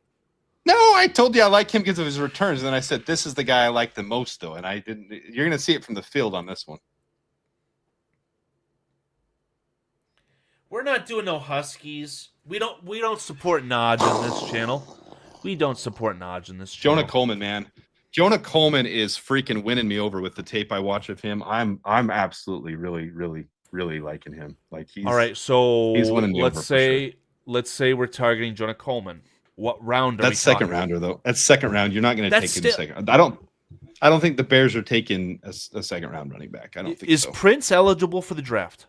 No, I told you I like him because of his returns, and then I said this is the guy I like the most, though, and I didn't. You're going to see it from the field on this one. We're not doing no Huskies. We don't support Nodge on this channel. We don't support Nodge in this channel. Jonah Coleman, man. Jonah Coleman is freaking winning me over with the tape I watch of him. I'm absolutely really liking him. Like all right, so he's winning me let's say we're targeting Jonah Coleman. What round are we talking? That's second rounder though. That's second round. You're not going to take him second. I don't think the Bears are taking a second round running back. I don't think so. Is Prince eligible for the draft?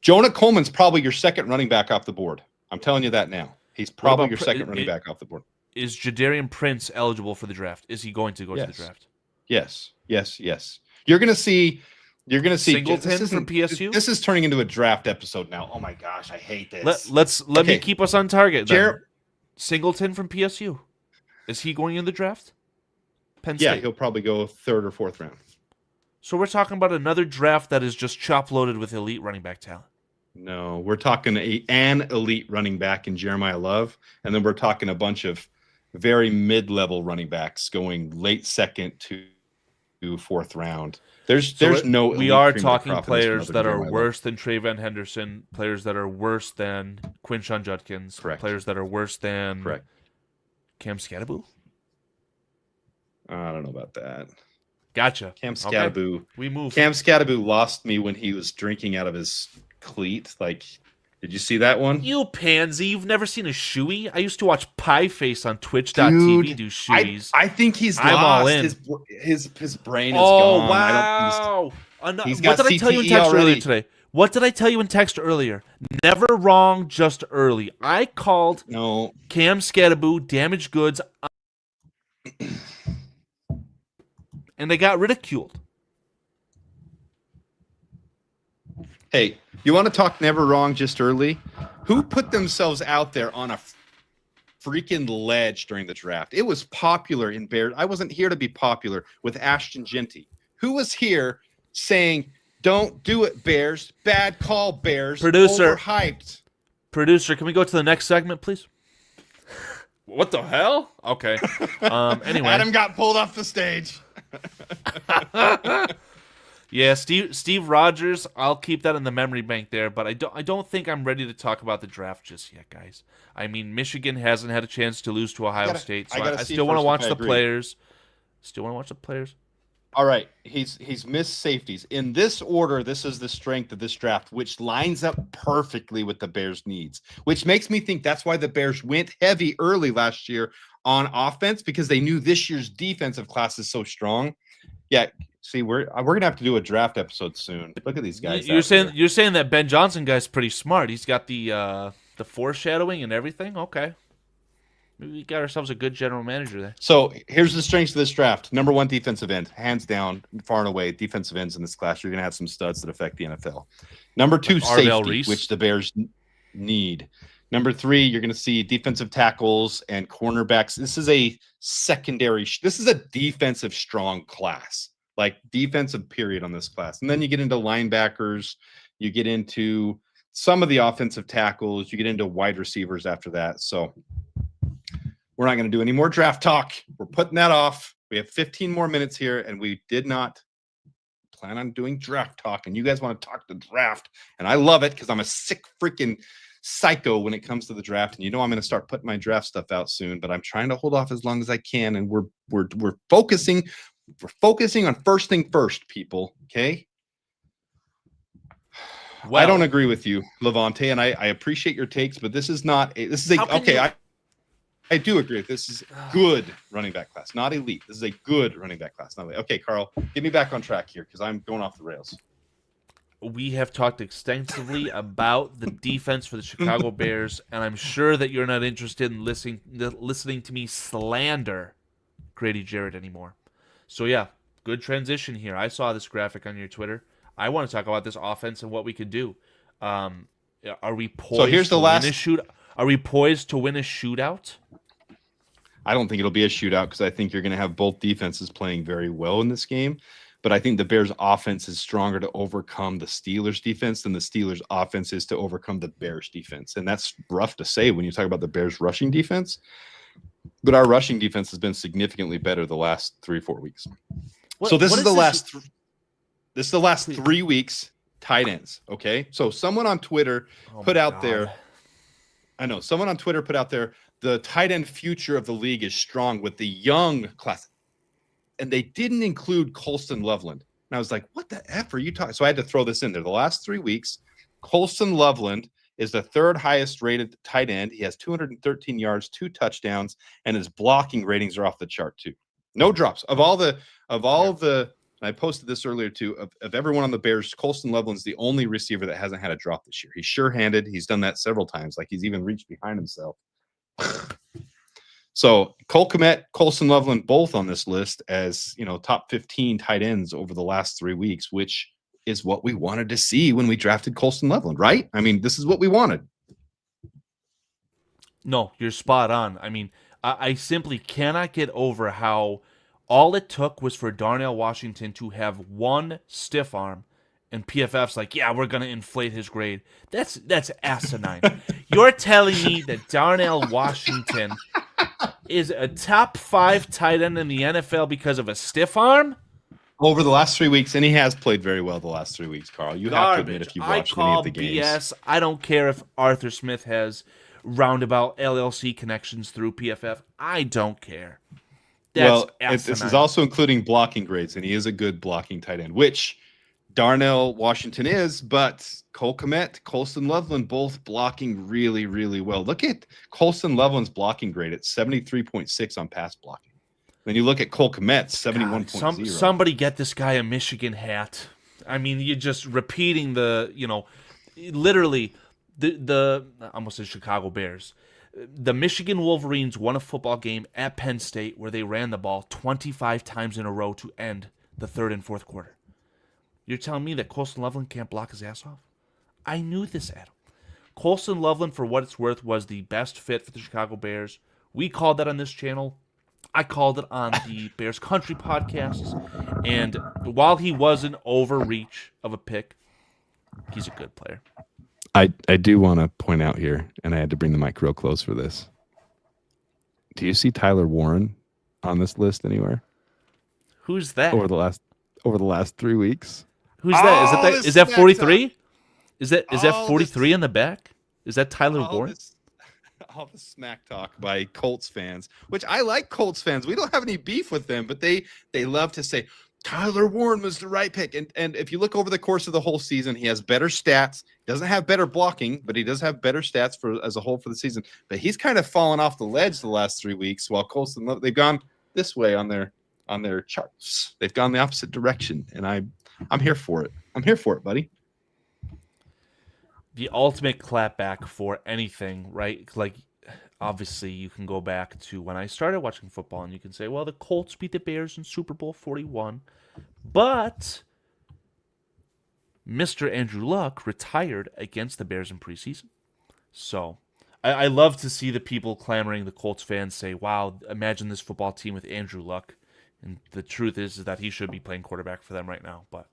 Jonah Coleman's probably your second running back off the board. I'm telling you that now. He's probably your second running back off the board. Is Jadarian Prince eligible for the draft? Is he going to go to the draft? Yes. You're going to see Singleton from PSU. This is turning into a draft episode now. Oh my gosh, I hate this. Let me keep us on target. Singleton from PSU. Is he going in the draft? Penn State. Yeah, he'll probably go third or fourth round. So we're talking about another draft that is just chop loaded with elite running back talent. No, we're talking an elite running back in Jeremiah Love, and then we're talking a bunch of very mid-level running backs going late second to fourth round. We are talking players that are worse than Trayvon Henderson, players that are worse than Quinshon Judkins, players that are worse than Cam Scatteraboo. I don't know about that. Gotcha. Cam Scatteraboo. Okay. We move. Cam Scatteraboo lost me when he was drinking out of his cleat. Like, did you see that one? You pansy. You've never seen a shoey? I used to watch Pie Face on Twitch.tv do shoeys. I think he's I'm lost. All in. His brain is gone. Oh, wow. What did I tell you in text earlier today? What did I tell you in text earlier? Never wrong, just early. I called Cam Scatteraboo damaged goods and they got ridiculed. Hey, you want to talk never wrong, just early? Who put themselves out there on a freaking ledge during the draft? It was popular in Bears. I wasn't here to be popular with Ashton Genty. Who was here saying, don't do it, Bears. Bad call, Bears. Producer. Overhyped. Producer, can we go to the next segment, please? What the hell? Okay. Anyway. Adam got pulled off the stage. Yeah, Steve Rogers, I'll keep that in the memory bank there, but I don't think I'm ready to talk about the draft just yet, guys. I mean, Michigan hasn't had a chance to lose to Ohio State, so I still want to watch the players. Still want to watch the players. All right, he's missed safeties. In this order, this is the strength of this draft, which lines up perfectly with the Bears' needs, which makes me think that's why the Bears went heavy early last year on offense, because they knew this year's defensive class is so strong. Yeah, see, we're gonna have to do a draft episode soon. Look at these guys. You're saying that Ben Johnson guy's pretty smart. He's got the foreshadowing and everything. Okay. Maybe we got ourselves a good general manager there. So here's the strengths of this draft. Number 1, defensive end. Hands down, far and away, defensive ends in this class. You're going to have some studs that affect the NFL. Number 2, safety, which the Bears need. Number 3, you're going to see defensive tackles and cornerbacks. This is a defensive strong class, like defensive period on this class. And then you get into linebackers. You get into some of the offensive tackles. You get into wide receivers after that. So we're not going to do any more draft talk. We're putting that off. We have 15 more minutes here, and we did not plan on doing draft talk. And you guys want to talk the draft, and I love it because I'm a sick freaking psycho when it comes to the draft. And I'm going to start putting my draft stuff out soon, but I'm trying to hold off as long as I can. And we're focusing on first thing first, people. Okay. Well, I don't agree with you, Levante, and I appreciate your takes, but this is I do agree. This is good running back class, not elite. This is a good running back class. Not elite. Okay, Carl, get me back on track here because I'm going off the rails. We have talked extensively about the defense for the Chicago Bears, and I'm sure that you're not interested in listening to me slander Grady Jarrett anymore. So yeah, good transition here. I saw this graphic on your Twitter. I want to talk about this offense and what we could do. Are we poised Are we poised to win a shootout? I don't think it'll be a shootout because I think you're going to have both defenses playing very well in this game. But I think the Bears' offense is stronger to overcome the Steelers' defense than the Steelers' offense is to overcome the Bears' defense. And that's rough to say when you talk about the Bears' rushing defense. But our rushing defense has been significantly better the last 3-4 weeks. This is the last 3 weeks tight ends. Okay. So someone on Twitter put out there, the tight end future of the league is strong with the young class. And they didn't include Colston Loveland. And I was like, what the F are you talking? So I had to throw this in there. The last 3 weeks, Colston Loveland is the 3rd highest rated tight end. He has 213 yards, 2 touchdowns, and his blocking ratings are off the chart too. No drops. Of all the, and I posted this earlier too, of everyone on the Bears, Colston Loveland's the only receiver that hasn't had a drop this year. He's sure-handed. He's done that several times. Like he's even reached behind himself. So Cole Kmet, Colston Loveland, both on this list as, top 15 tight ends over the last 3 weeks, which is what we wanted to see when we drafted Colston Loveland, right? I mean, this is what we wanted. No, you're spot on. I mean, I simply cannot get over how all it took was for Darnell Washington to have one stiff arm, and PFF's like, yeah, we're going to inflate his grade. That's asinine. You're telling me that Darnell Washington is a top 5 tight end in the NFL because of a stiff arm? Over the last 3 weeks, and he has played very well the last 3 weeks, Carl. You have to admit if you've watched any of the games. BS. I don't care if Arthur Smith has roundabout LLC connections through PFF. I don't care. This is also including blocking grades, and he is a good blocking tight end, which Darnell Washington is, but Cole Kmet, Colston Loveland, both blocking really, really well. Look at Colston Loveland's blocking grade at 73.6 on pass blocking. Then you look at Cole Kmet, 71.0. Somebody get this guy a Michigan hat. I mean, you're just repeating literally the almost the Chicago Bears. The Michigan Wolverines won a football game at Penn State where they ran the ball 25 times in a row to end the 3rd and 4th quarter. You're telling me that Colston Loveland can't block his ass off? I knew this, Adam. Colston Loveland, for what it's worth, was the best fit for the Chicago Bears. We called that on this channel. I called it on the Bears Country podcasts. And while he was an overreach of a pick, he's a good player. I do want to point out here, and I had to bring the mic real close for this. Do you see Tyler Warren on this list anywhere? Who's that? Over the last 3 weeks. Who's that? Is that 43? Is that 43 in the back? Is that Tyler Warren? All the smack talk by Colts fans, which I like Colts fans. We don't have any beef with them, but they love to say Kyler Warren was the right pick. And if you look over the course of the whole season, he has better stats. Doesn't have better blocking, but he does have better stats for as a whole for the season. But he's kind of fallen off the ledge the last 3 weeks, while Colson, they've gone this way on their charts. They've gone the opposite direction, and I'm here for it. I'm here for it, buddy. The ultimate clapback for anything, right? Like, obviously, you can go back to when I started watching football, and you can say, well, the Colts beat the Bears in Super Bowl 41, but Mr. Andrew Luck retired against the Bears in preseason. So I love to see the people clamoring, the Colts fans say, wow, imagine this football team with Andrew Luck. And the truth is that he should be playing quarterback for them right now. But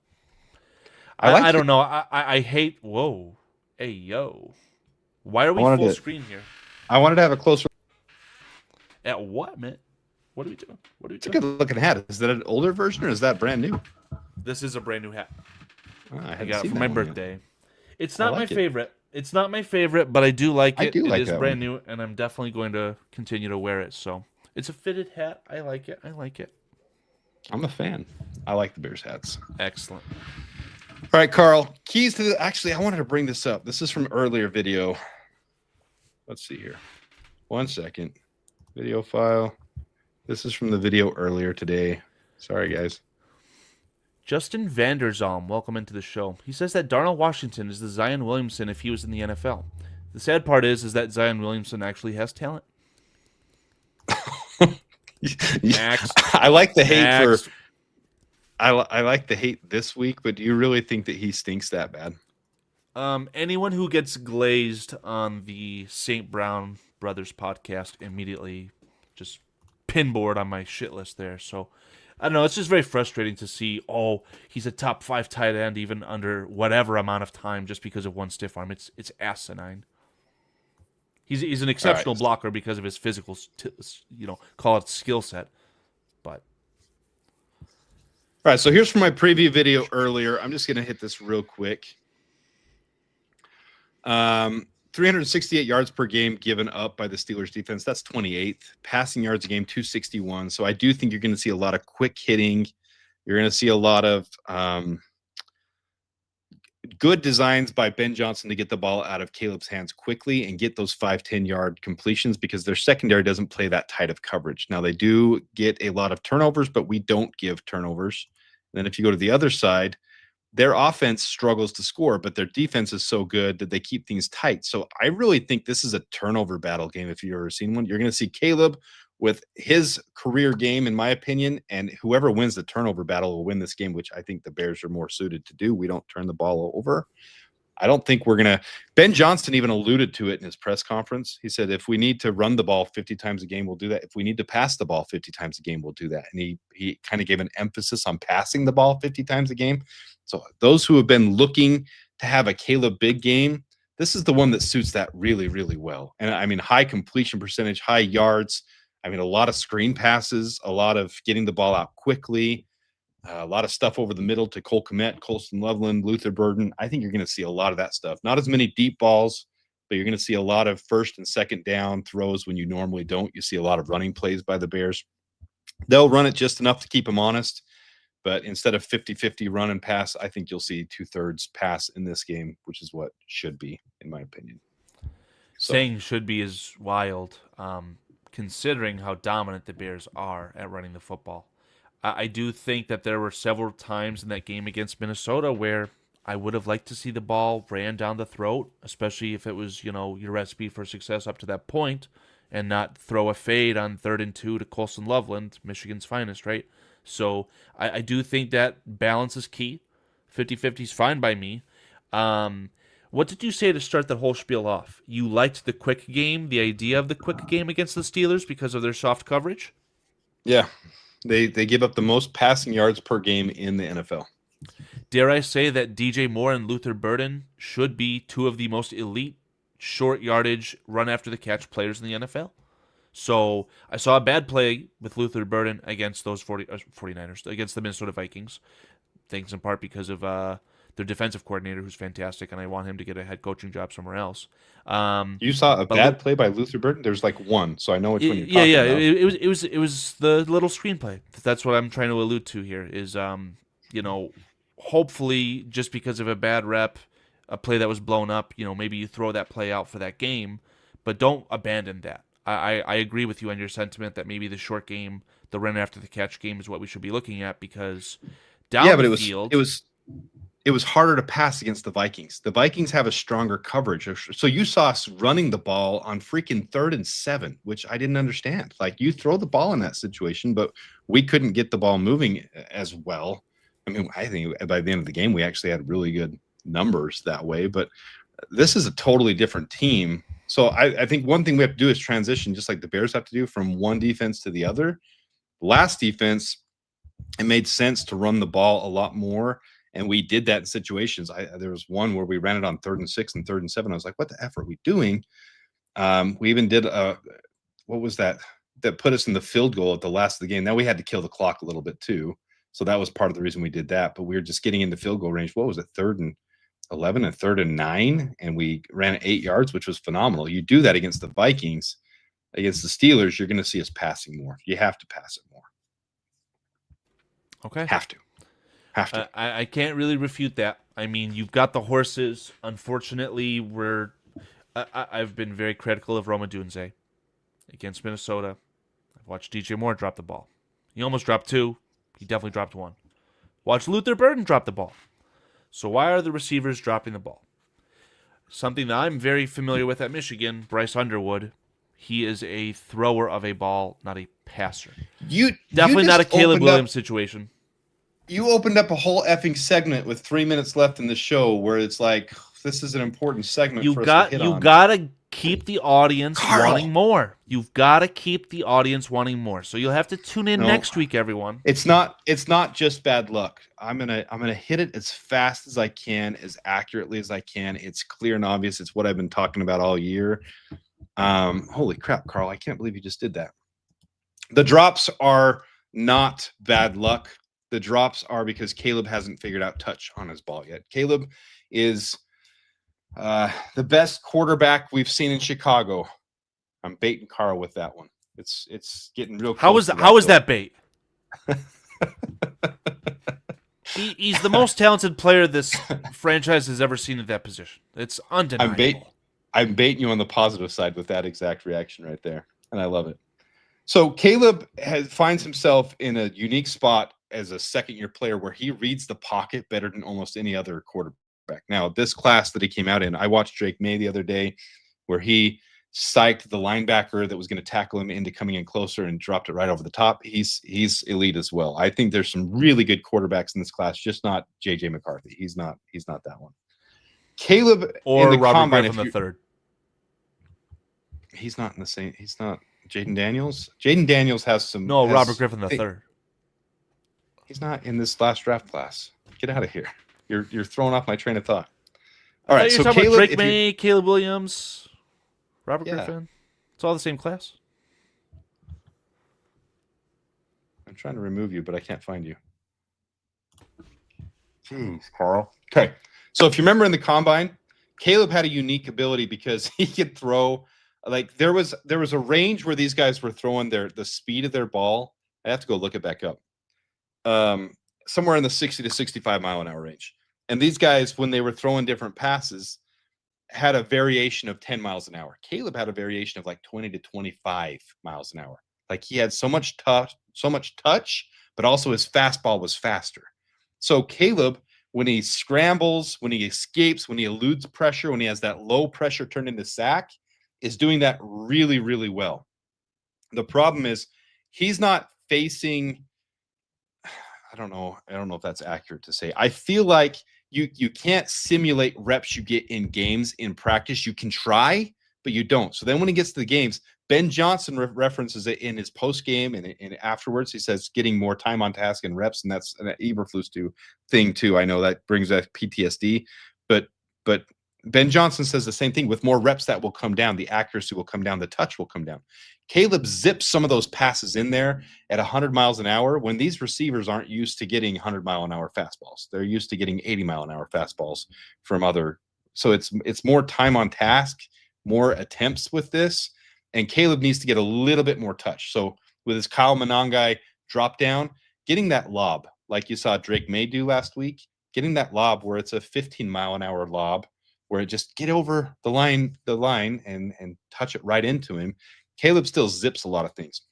I don't know. I hate. Whoa. Hey, yo. Why are we full screen here? I wanted to have a closer. At what, man? What are we doing? It's a good looking hat. Is that an older version or is that brand new? This is a brand new hat. I got it for my birthday. Yet. It's not my favorite. It's not my favorite, but I do like it. It is brand new, and I'm definitely going to continue to wear it. So it's a fitted hat. I like it. I'm a fan. I like the Bears hats. Excellent. All right, Karl. Keys to the. Actually, I wanted to bring this up. This is from earlier video. Let's see here. 1 second. Video file. This is from the video earlier today. Sorry, guys. Justin Vanderzalm, welcome into the show. He says that Darnell Washington is the Zion Williamson if he was in the NFL. The sad part is that Zion Williamson actually has talent. Next. I like the hate for. I like the hate this week, but do you really think that he stinks that bad? Anyone who gets glazed on the St. Brown Brothers podcast immediately just pinboard on my shit list there. So I don't know. It's just very frustrating to see, he's a top 5 tight end even under whatever amount of time just because of one stiff arm. It's asinine. He's an exceptional blocker because of his physical, call it skill set. But all right, so here's from my preview video earlier. I'm just going to hit this real quick. 368 yards per game given up by the Steelers defense. That's 28th. Passing yards a game, 261. So I do think you're going to see a lot of quick hitting. You're going to see a lot of good designs by Ben Johnson to get the ball out of Caleb's hands quickly and get those 5-10-yard completions because their secondary doesn't play that tight of coverage. Now, they do get a lot of turnovers, but we don't give turnovers. And then if you go to the other side, their offense struggles to score, but their defense is so good that they keep things tight. So I really think this is a turnover battle game. If you've ever seen one, you're going to see Caleb with his career game, in my opinion, and whoever wins the turnover battle will win this game, which I think the Bears are more suited to do. We don't turn the ball over. I don't think we're going to – Ben Johnson even alluded to it in his press conference. He said, if we need to run the ball 50 times a game, we'll do that. If we need to pass the ball 50 times a game, we'll do that. And he kind of gave an emphasis on passing the ball 50 times a game. So those who have been looking to have a Caleb big game, this is the one that suits that really, really well. And I mean, high completion percentage, high yards. I mean, a lot of screen passes, a lot of getting the ball out quickly, a lot of stuff over the middle to Cole Kmet, Colston Loveland, Luther Burden. I think you're going to see a lot of that stuff. Not as many deep balls, but you're going to see a lot of first and second down throws when you normally don't. You see a lot of running plays by the Bears. They'll run it just enough to keep them honest. But instead of 50-50 run and pass, I think you'll see 2/3 pass in this game, which is what should be, in my opinion. So, saying should be is wild, considering how dominant the Bears are at running the football. I do think that there were several times in that game against Minnesota where I would have liked to see the ball ran down the throat, especially if it was, your recipe for success up to that point, and not throw a fade on 3rd and 2 to Colston Loveland, Michigan's finest, right? So I do think that balance is key. 50-50 is fine by me. What did you say to start that whole spiel off? You liked the quick game, the idea of the quick game against the Steelers because of their soft coverage? Yeah. They give up the most passing yards per game in the NFL. Dare I say that DJ Moore and Luther Burden should be 2 of the most elite short yardage run after the catch players in the NFL? So I saw a bad play with Luther Burden against those 49ers, against the Minnesota Vikings. Thanks in part because of their defensive coordinator, who's fantastic, and I want him to get a head coaching job somewhere else. You saw a bad play by Luther Burton? There's like one, so I know which one you're talking about. It was the little screenplay. That's what I'm trying to allude to here. Is hopefully just because of a bad rep, a play that was blown up, maybe you throw that play out for that game, but don't abandon that. I agree with you on your sentiment that maybe the short game, the run after the catch game, is what we should be looking at, because down the field, it was harder to pass against the Vikings. The Vikings have a stronger coverage. So you saw us running the ball on freaking 3rd and 7, which I didn't understand. Like, you throw the ball in that situation, but we couldn't get the ball moving as well. I mean, I think by the end of the game, we actually had really good numbers that way, but this is a totally different team. So I think one thing we have to do is transition, just like the Bears have to do, from one defense to the other. Last defense, it made sense to run the ball a lot more, and we did that in situations. There was one where we ran it on 3rd and 6 and 3rd and 7. I was like, what the F are we doing? We even did what was that put us in the field goal at the last of the game. Now we had to kill the clock a little bit too, so that was part of the reason we did that. But we were just getting into field goal range. What was it, 3rd and 11 and 3rd and 9, and we ran 8 yards, which was phenomenal. You do that against the Vikings. Against the Steelers, you're going to see us passing more. You have to pass it more. Okay. Have to. I can't really refute that. I mean, you've got the horses. Unfortunately, I've been very critical of Roma Dunze against Minnesota. I've watched DJ Moore drop the ball. He almost dropped 2. He definitely dropped 1. Watch Luther Burton drop the ball. So why are the receivers dropping the ball? Something that I'm very familiar with at Michigan, Bryce Underwood. He is a thrower of a ball, not a passer. Definitely not a Caleb Williams situation. You opened up a whole effing segment with 3 minutes left in the show where it's like, this is an important segment for us to hit on. You got to keep the audience wanting more. You've got to keep the audience wanting more. So you'll have to tune in next week, everyone. It's not just bad luck. I'm gonna hit it as fast as I can, as accurately as I can. It's clear and obvious. It's what I've been talking about all year. Holy crap, Karl, I can't believe you just did that. The drops are not bad luck. The drops are because Caleb hasn't figured out touch on his ball yet. Caleb is the best quarterback we've seen in Chicago. I'm baiting Karl with that one. It's getting real close. How is that bait? He's the most talented player this franchise has ever seen at that position. It's undeniable. I'm baiting you on the positive side with that exact reaction right there, and I love it. So Caleb finds himself in a unique spot as a second-year player where he reads the pocket better than almost any other quarterback. Now, this class that he came out in, I watched Drake May the other day where he psyched the linebacker that was going to tackle him into coming in closer and dropped it right over the top. He's elite as well. I think there's some really good quarterbacks in this class, just not J.J. McCarthy. He's not that one. Caleb or in the Robert combine, Griffin III. He's not in the same. He's not Jaden Daniels. Jaden Daniels has some. No, Robert Griffin III. He's not in this last draft class. Get out of here. You're throwing off my train of thought. All right, so Caleb, Drake May, Caleb Williams, Robert Griffin. It's all the same class. I'm trying to remove you, but I can't find you. Jeez, Karl. Okay, so if you remember in the combine, Caleb had a unique ability because he could throw. Like there was a range where these guys were throwing the speed of their ball. I have to go look it back up. Somewhere in the 60 to 65 mile an hour range. And these guys, when they were throwing different passes, had a variation of 10 miles an hour. Caleb had a variation of like 20 to 25 miles an hour. Like he had so much touch, but also his fastball was faster. So Caleb, when he scrambles, when he escapes, when he eludes pressure, when he has that low pressure turned into sack, is doing that really, really well. The problem is he's not facing, I don't know if that's accurate to say. I feel like you can't simulate reps you get in games in practice. You can try, but you don't. So then when he gets to the games, Ben Johnson references it in his post game and afterwards. He says getting more time on task and reps, and that's an Eberflus thing too. I know that brings that PTSD, but Ben Johnson says the same thing. With more reps, that will come down. The accuracy will come down. The touch will come down. Caleb zips some of those passes in there at 100 miles an hour when these receivers aren't used to getting 100-mile-an-hour fastballs. They're used to getting 80-mile-an-hour fastballs from other. So it's more time on task, more attempts with this, and Caleb needs to get a little bit more touch. So with his Kyle Monangai drop down, getting that lob like you saw Drake May do last week, getting that lob where it's a 15-mile-an-hour lob, where it just get over the line and touch it right into him. Caleb still zips a lot of things.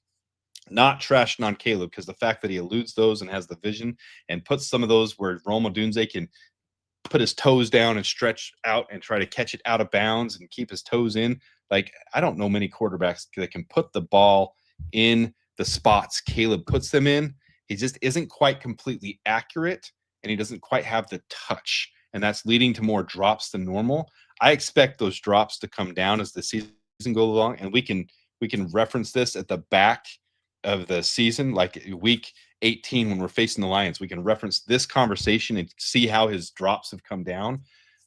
Not trashing on Caleb, because the fact that he eludes those and has the vision and puts some of those where Rome Odunze can put his toes down and stretch out and try to catch it out of bounds and keep his toes in. Like, I don't know many quarterbacks that can put the ball in the spots Caleb puts them in. He just isn't quite completely accurate, and he doesn't quite have the touch, and that's leading to more drops than normal. I expect those drops to come down as the season goes along, and we can reference this at the back of the season, like week 18 when we're facing the Lions. We can reference this conversation and see how his drops have come down.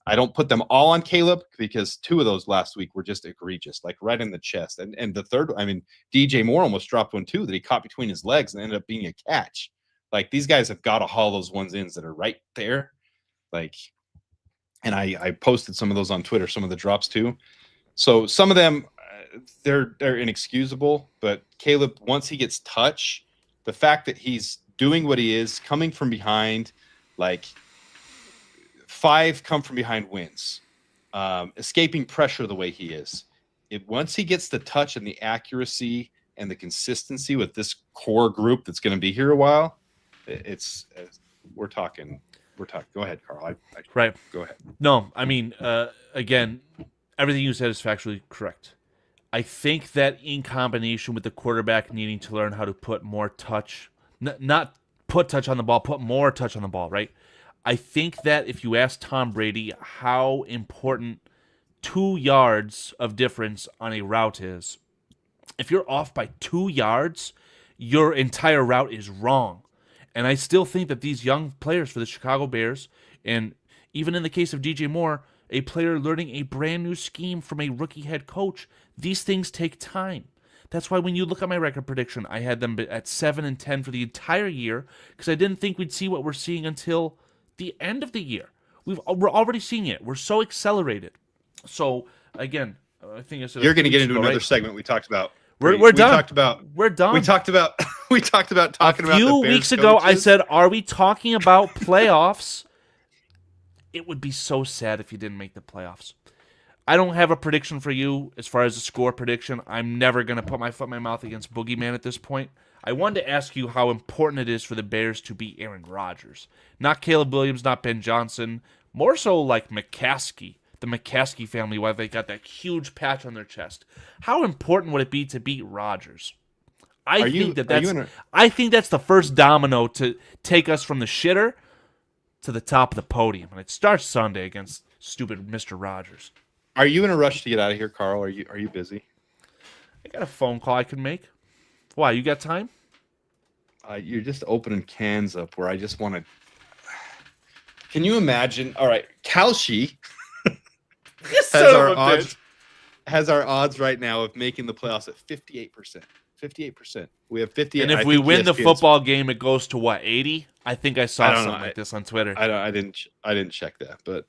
I don't put them all on Caleb, because 2 of those last week were just egregious, like right in the chest. And the third, I mean, DJ Moore almost dropped one too that he caught between his legs and ended up being a catch. Like, these guys have got to haul those ones in that are right there. Like, and I posted some of those on Twitter, some of the drops too. So some of them, they're inexcusable. But Caleb, once he gets touch, the fact that he's doing what he is, coming from behind, like 5 come from behind wins, escaping pressure the way he is. Once he gets the touch and the accuracy and the consistency with this core group that's going to be here a while, we're talking. Go ahead, Carl. Right. Go ahead. No, I mean, again, everything you said is factually correct. I think that in combination with the quarterback needing to learn how to put more touch, not put touch on the ball, put more touch on the ball, right? I think that if you ask Tom Brady how important 2 yards of difference on a route is, if you're off by 2 yards, your entire route is wrong. And I still think that these young players for the Chicago Bears, and even in the case of DJ Moore, a player learning a brand new scheme from a rookie head coach, these things take time. That's why when you look at my record prediction, I had them at 7-10 for the entire year, because I didn't think we'd see what we're seeing until the end of the year. We're already seeing it. We're so accelerated. So again, I think I said you're going to get into another segment we talked about. We're done. We're done. We talked about talking about a few the Bears weeks ago. coaches. I said, "Are we talking about playoffs?" It would be so sad if you didn't make the playoffs. I don't have a prediction for you as far as a score prediction. I'm never going to put my foot in my mouth against Boogeyman at this point. I wanted to ask you how important it is for the Bears to beat Aaron Rodgers. Not Caleb Williams, not Ben Johnson. More so like McCaskey, the McCaskey family, why they got that huge patch on their chest. How important would it be to beat Rodgers? I think that's the first domino to take us from the shitter to the top of the podium. And it starts Sunday against stupid Mr. Rogers. Are you in a rush to get out of here, Carl? Are you busy? I got a phone call I can make. Why, you got time? You're just opening cans up where I just want to. Can you imagine? All right, Kalshi has our odds right now of making the playoffs at 58%. 58%. We have 58. And if we win the football game, it goes to what, 80? I think I saw something like this on Twitter. I didn't check that, but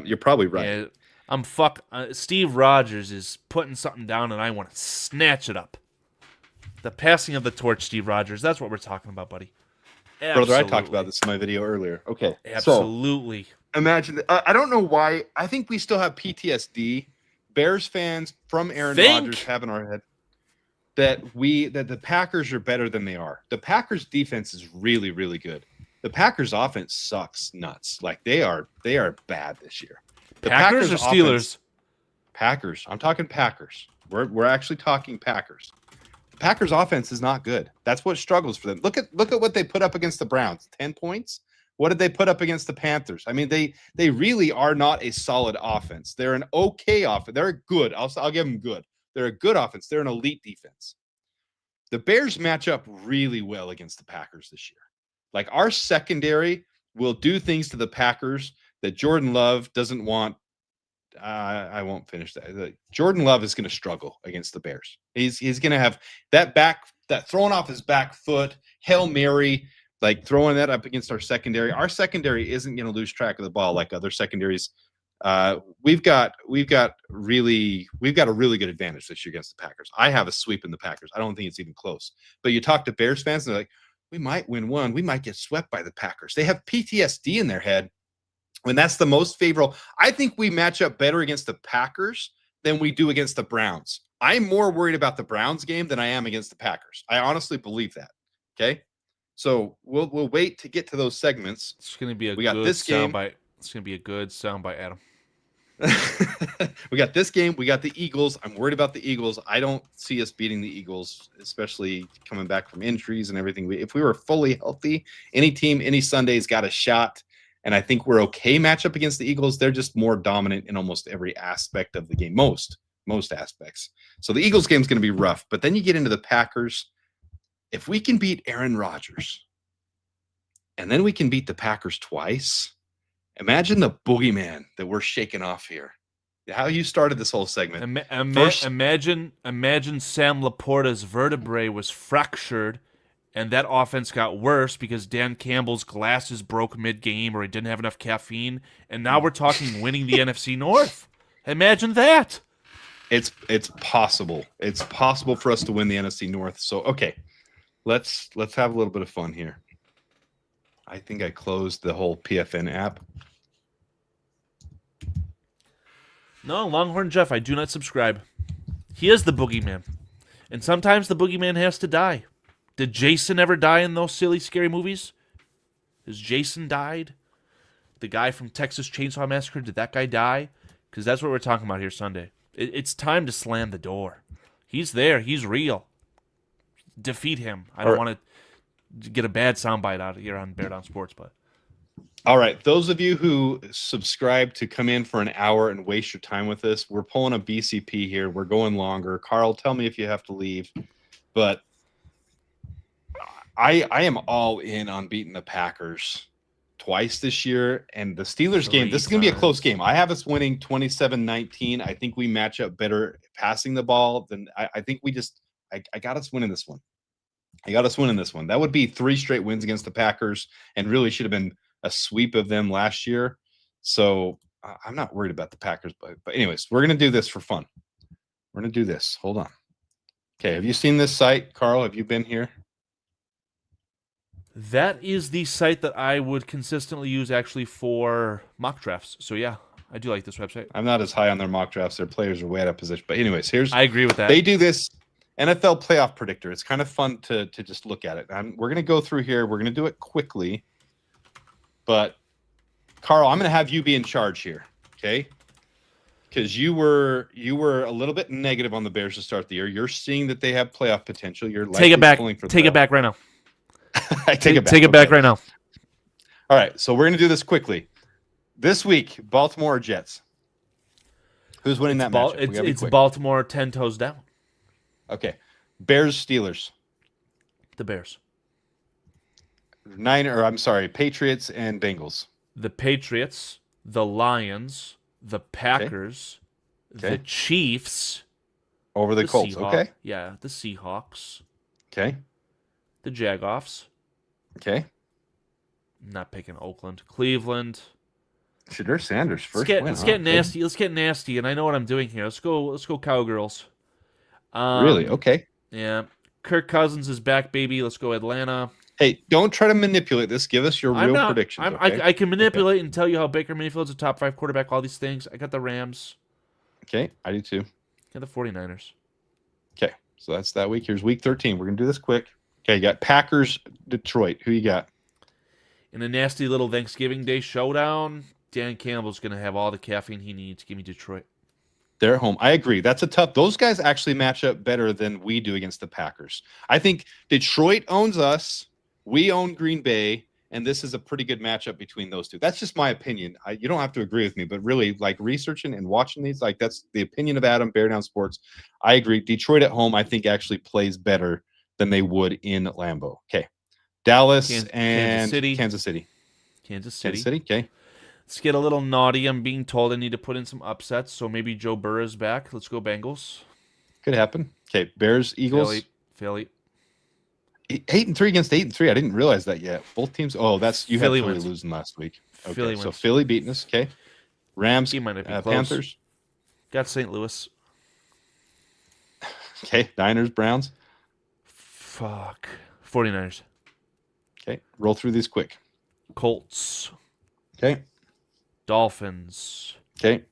you're probably right. Yeah, Steve Rogers is putting something down, and I want to snatch it up. The passing of the torch, Steve Rogers. That's what we're talking about, buddy. Absolutely. Brother, I talked about this in my video earlier. Okay. Absolutely. So, imagine that. I don't know why. I think we still have PTSD. Bears fans from Aaron Rodgers have in our head that the Packers are better than they are. The Packers defense is really, really good. The Packers offense sucks nuts. Like, they are bad this year. The Packers or Steelers? Packers. I'm talking Packers. We're actually talking Packers. Packers offense is not good. That's what struggles for them. Look at what they put up against the Browns. 10 points. What did they put up against the Panthers? I mean, they really are not a solid offense. They're an okay offense. They're good. I'll give them good. They're a good offense. They're an elite defense. The Bears match up really well against the Packers this year. Like, our secondary will do things to the Packers that Jordan Love doesn't want I won't finish that. Jordan Love is going to struggle against the Bears. He's going to have that throwing off his back foot, Hail Mary, like throwing that up against our secondary. Our secondary isn't going to lose track of the ball like other secondaries. We've got a really good advantage this year against the Packers. I have a sweep in the Packers. I don't think it's even close. But you talk to Bears fans, and they're like, we might win one. We might get swept by the Packers. They have PTSD in their head when that's the most favorable. I think we match up better against the Packers than we do against the Browns. I'm more worried about the Browns game than I am against the Packers. I honestly believe that. Okay. So we'll wait to get to those segments. It's going to be we got this game. It's going to be a good soundbite, Adam. We got this game. We got the Eagles. I'm worried about the Eagles. I don't see us beating the Eagles, especially coming back from injuries and everything. If we were fully healthy, any team, any Sunday's got a shot. And I think we're okay matchup against the Eagles. They're just more dominant in almost every aspect of the game, most aspects. So the Eagles game is going to be rough. But then you get into the Packers. If we can beat Aaron Rodgers, and then we can beat the Packers twice, imagine the boogeyman that we're shaking off here. How you started this whole segment. Imagine Sam Laporta's vertebrae was fractured, and that offense got worse because Dan Campbell's glasses broke mid-game or he didn't have enough caffeine, and now we're talking winning the NFC North. Imagine that. It's possible. It's possible for us to win the NFC North. So, okay, let's have a little bit of fun here. I think I closed the whole PFN app. No, Longhorn Jeff, I do not subscribe. He is the boogeyman. And sometimes the boogeyman has to die. Did Jason ever die in those silly, scary movies? Has Jason died? The guy from Texas Chainsaw Massacre, did that guy die? Because that's what we're talking about here Sunday. It's time to slam the door. He's there. He's real. Defeat him. I don't want to get a bad soundbite out of here on Bear Down Sports, but... All right, those of you who subscribe to come in for an hour and waste your time with us, we're pulling a BCP here. We're going longer. Carl, tell me if you have to leave. But I am all in on beating the Packers twice this year. And the Steelers game, this is going to be a close game. I have us winning 27-19. I think we match up better passing the ball than I think we just – I got us winning this one. That would be 3 straight wins against the Packers and really should have been – a sweep of them last year. So I'm not worried about the Packers, but anyways, we're going to do this for fun. We're going to do this. Hold on. Okay. Have you seen this site, Carl? Have you been here? That is the site that I would consistently use actually for mock drafts. So yeah, I do like this website. I'm not as high on their mock drafts. Their players are way out of position, but anyways, I agree with that. They do this NFL playoff predictor. It's kind of fun to just look at it. We're going to go through here. We're going to do it quickly. But, Carl, I'm going to have you be in charge here, okay? Because you were a little bit negative on the Bears to start the year. You're seeing that they have playoff potential. You're take it back. Take it back right now. Take it back right now. All right, so we're going to do this quickly. This week, Baltimore or Jets? Who's winning that match? It's Baltimore 10 toes down. Okay. Bears, Steelers. The Bears. Patriots and Bengals. The Patriots, the Lions, the Packers, the Chiefs. Over the Colts, okay? Yeah, the Seahawks. Okay. The Jagoffs. Okay. I'm not picking Oakland. Cleveland. Shedeur Sanders first Let's get nasty. Let's get nasty, and I know what I'm doing here. Let's go Cowgirls. Really? Okay. Yeah. Kirk Cousins is back, baby. Let's go Atlanta. Hey, don't try to manipulate this. Give us your real predictions. I can manipulate and tell you how Baker Mayfield's a top 5 quarterback, all these things. I got the Rams. Okay, I do too. Got the 49ers. Okay, so that's that week. Here's week 13. We're going to do this quick. Okay, you got Packers, Detroit. Who you got? In a nasty little Thanksgiving Day showdown, Dan Campbell's going to have all the caffeine he needs. Give me Detroit. They're at home. I agree. That's a tough. Those guys actually match up better than we do against the Packers. I think Detroit owns us. We own Green Bay, and this is a pretty good matchup between those two. That's just my opinion. You don't have to agree with me, but really, like researching and watching these, like that's the opinion of Adam, Bear Down Sports. I agree. Detroit at home, I think, actually plays better than they would in Lambeau. Okay. Dallas and Kansas City. Kansas City. Okay. Let's get a little naughty. I'm being told I need to put in some upsets, so maybe Joe Burrow's back. Let's go Bengals. Could happen. Okay, Bears, Eagles. Philly. 8-3 against 8-3. I didn't realize that yet. Both teams. Oh, that's you Philly had Philly wins. losing last week. Okay, Philly so wins. Philly beating us. Okay, Rams, Game might not be close. Panthers. Got St. Louis. Okay, Niners, Browns. Fuck. 49ers. Okay, roll through these quick. Colts. Okay, Dolphins. okay,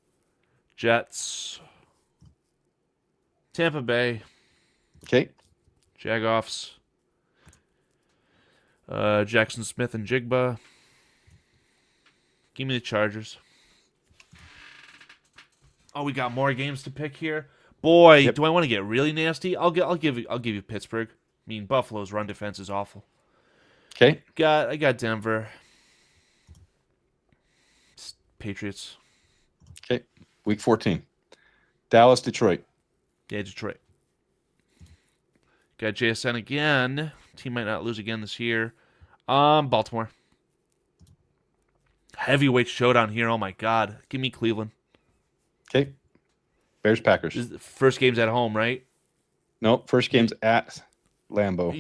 Jets. Tampa Bay. okay. Jagoffs. Jackson Smith and Jigba. Give me the Chargers. Oh, we got more games to pick here. Boy, Yep. do I want to get really nasty? I'll give you Pittsburgh. I mean, Buffalo's run defense is awful. Okay, I got Denver. Patriots. okay. Week 14. Dallas, Detroit. Yeah, Detroit. Got JSN again. Team might not lose again this year. Baltimore. Heavyweight showdown here. Oh my God. Give me Cleveland. Okay. Bears, Packers. First game's at home, right? Nope. First game's at Lambeau.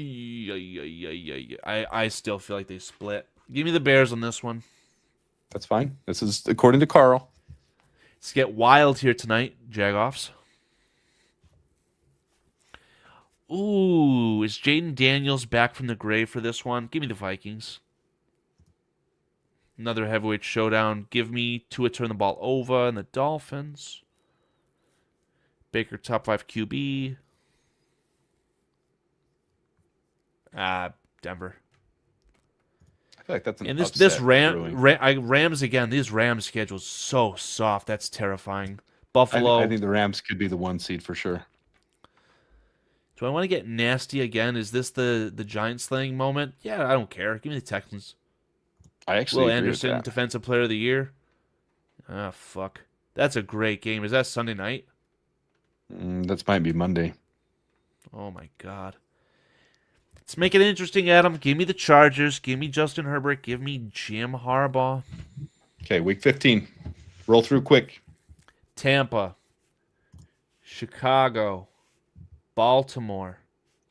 I still feel like they split. Give me the Bears on this one. That's fine. This is according to Carl. Let's get wild here tonight, Jagoffs. Ooh, is Jaden Daniels back from the grave for this one? Give me the Vikings. Another heavyweight showdown. Give me Tua turn the ball over and the Dolphins. Baker top 5 QB. Denver. I feel like that's an And upset this brewing. Rams again. These Rams schedule's so soft. That's terrifying. Buffalo. I think the Rams could be the 1 seed for sure. Do I want to get nasty again? Is this the giant slaying moment? Yeah, I don't care. Give me the Texans. I actually Will agree Anderson, with that. Defensive Player of the Year. Ah, fuck. That's a great game. Is that Sunday night? That might be Monday. Oh my God. Let's make it interesting, Adam. Give me the Chargers. Give me Justin Herbert. Give me Jim Harbaugh. Okay, week 15. Roll through quick. Tampa. Chicago. Baltimore.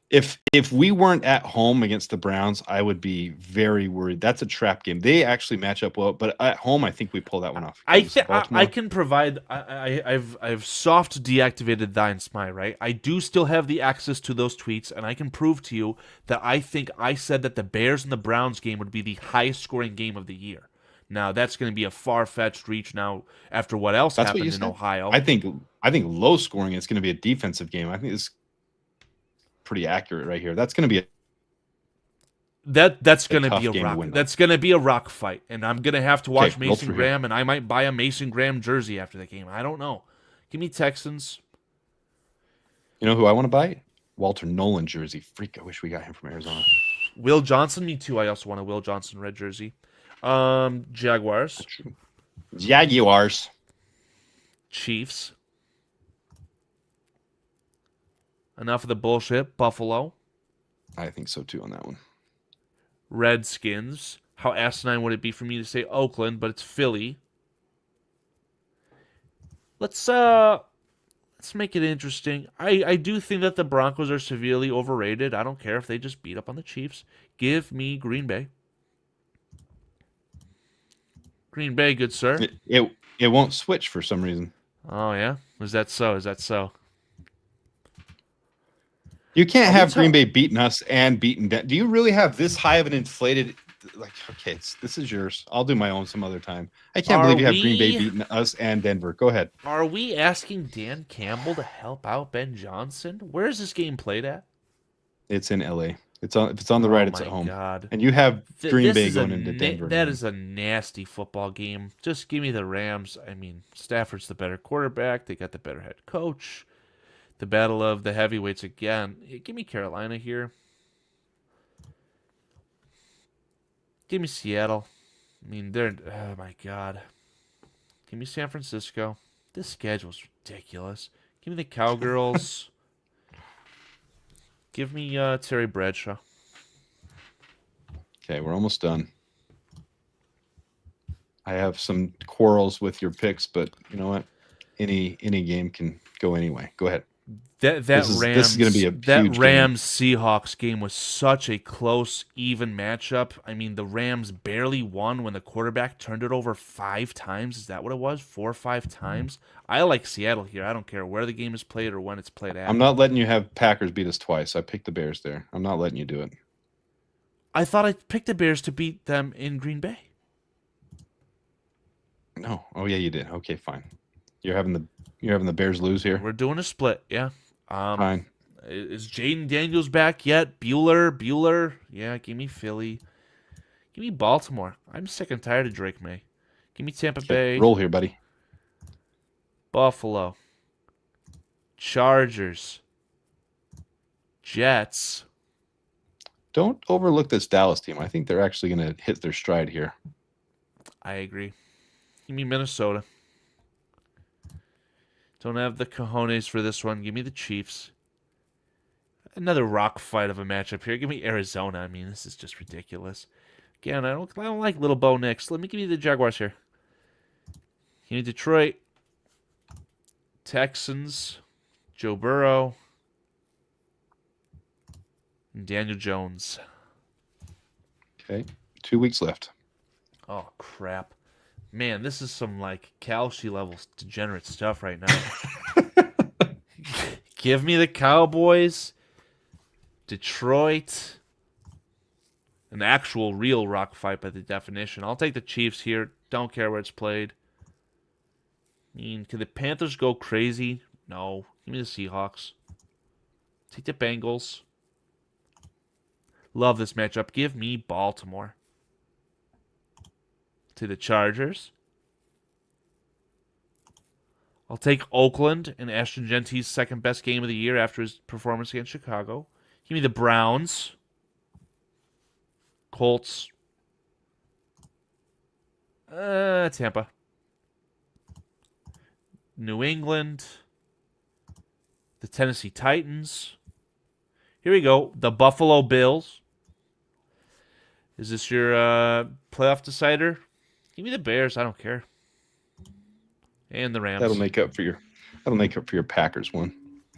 If we weren't at home against the Browns, I would be very worried. That's a trap game. They actually match up well, but at home, I think we pull that one off. I can provide. I've soft deactivated Thine Spy, right? I do still have the access to those tweets, and I can prove to you that I think I said that the Bears and the Browns game would be the highest scoring game of the year. Now that's going to be a far-fetched reach now after what else happened in Ohio. I think low scoring is going to be a defensive game. I think it's pretty accurate right here. That's going to be that's going to be a game to rock. win, That's going to be a rock fight, and I'm going to have to watch Okay, roll Mason through Graham, and I might buy a Mason Graham jersey after the game. I don't know. Give me Texans. You know who I want to buy? Walter Nolan jersey. Freak! I wish we got him from Arizona. Will Johnson, me too. I also want a Will Johnson red jersey. Jaguars, Jaguars. Chiefs. Enough of the bullshit. Buffalo, I think so too on that one. Redskins. How asinine would it be for me to say Oakland, but it's Philly. Let's make it interesting. I do think that the Broncos are severely overrated. I don't care if they just beat up on the Chiefs. Give me Green Bay. Green Bay, good sir. It won't switch for some reason. Oh yeah, is that so? You can't have Green Bay beating us and beating. Do you really have this high of an inflated? Like, okay, this is yours. I'll do my own some other time. I can't believe you have Green Bay beating us and Denver. Go ahead. Are we asking Dan Campbell to help out Ben Johnson? Where is this game played at? It's in LA. If it's on the right, it's at home. God. And you have Green Bay is going into Denver. That is a nasty football game. Just give me the Rams. I mean, Stafford's the better quarterback. They got the better head coach. The battle of the heavyweights again. Give me Carolina here. Give me Seattle. I mean, oh my God. Give me San Francisco. This schedule's ridiculous. Give me the Cowgirls. Give me Terry Bradshaw. Okay, we're almost done. I have some quarrels with your picks, but you know what? Any game can go anyway. Go ahead. This is going to be a huge Rams Seahawks game was such a close, even matchup. I mean, the Rams barely won when the quarterback turned it over 5 times. Is that what it was? 4 or 5 times? I like Seattle here. I don't care where the game is played or when it's played at. I'm not letting you have Packers beat us twice. I picked the Bears there. I'm not letting you do it. I thought I picked the Bears to beat them in Green Bay. No. Oh yeah, you did. Okay, fine. You're having the Bears lose here. We're doing a split. Yeah. Fine. Is Jaden Daniels back yet? Bueller. Yeah, give me Philly. Give me Baltimore. I'm sick and tired of Drake May. Give me Tampa Bay. Roll here, buddy. Buffalo. Chargers. Jets. Don't overlook this Dallas team. I think they're actually going to hit their stride here. I agree. Give me Minnesota. Don't have the cojones for this one. Give me the Chiefs. Another rock fight of a matchup here. Give me Arizona. I mean, this is just ridiculous. Again, I don't like little Bo Nix. Let me give you the Jaguars here. Give me Detroit. Texans. Joe Burrow. And Daniel Jones. Okay. 2 weeks left. Oh, crap. Man, this is some, like, Kalshi level degenerate stuff right now. Give me the Cowboys, Detroit, an actual real rock fight by the definition. I'll take the Chiefs here. Don't care where it's played. I mean, can the Panthers go crazy? No. Give me the Seahawks. Take the Bengals. Love this matchup. Give me Baltimore. To the Chargers. I'll take Oakland in Ashton Gentie's second best game of the year after his performance against Chicago. Give me the Browns. Colts. Tampa. New England. The Tennessee Titans. Here we go. The Buffalo Bills. Is this your playoff decider? Give me the Bears. I don't care. And the Rams. That'll make up for your Packers one.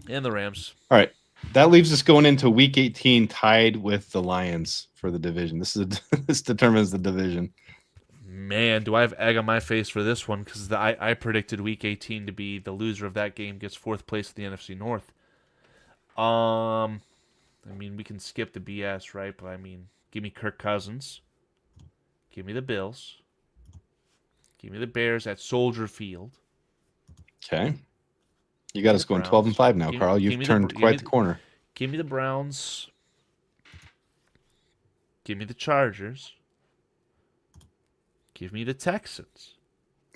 And the Rams. All right. That leaves us going into week 18 tied with the Lions for the division. This determines the division. Man, do I have egg on my face for this one because I predicted week 18 to be the loser of that game gets 4th place in the NFC North. I mean, we can skip the BS, right? But I mean, give me Kirk Cousins. Give me the Bills. Give me the Bears at Soldier Field. Okay. You got us going 12-5 now, Carl. You've turned quite the corner. Give me the Browns. Give me the Chargers. Give me the Texans.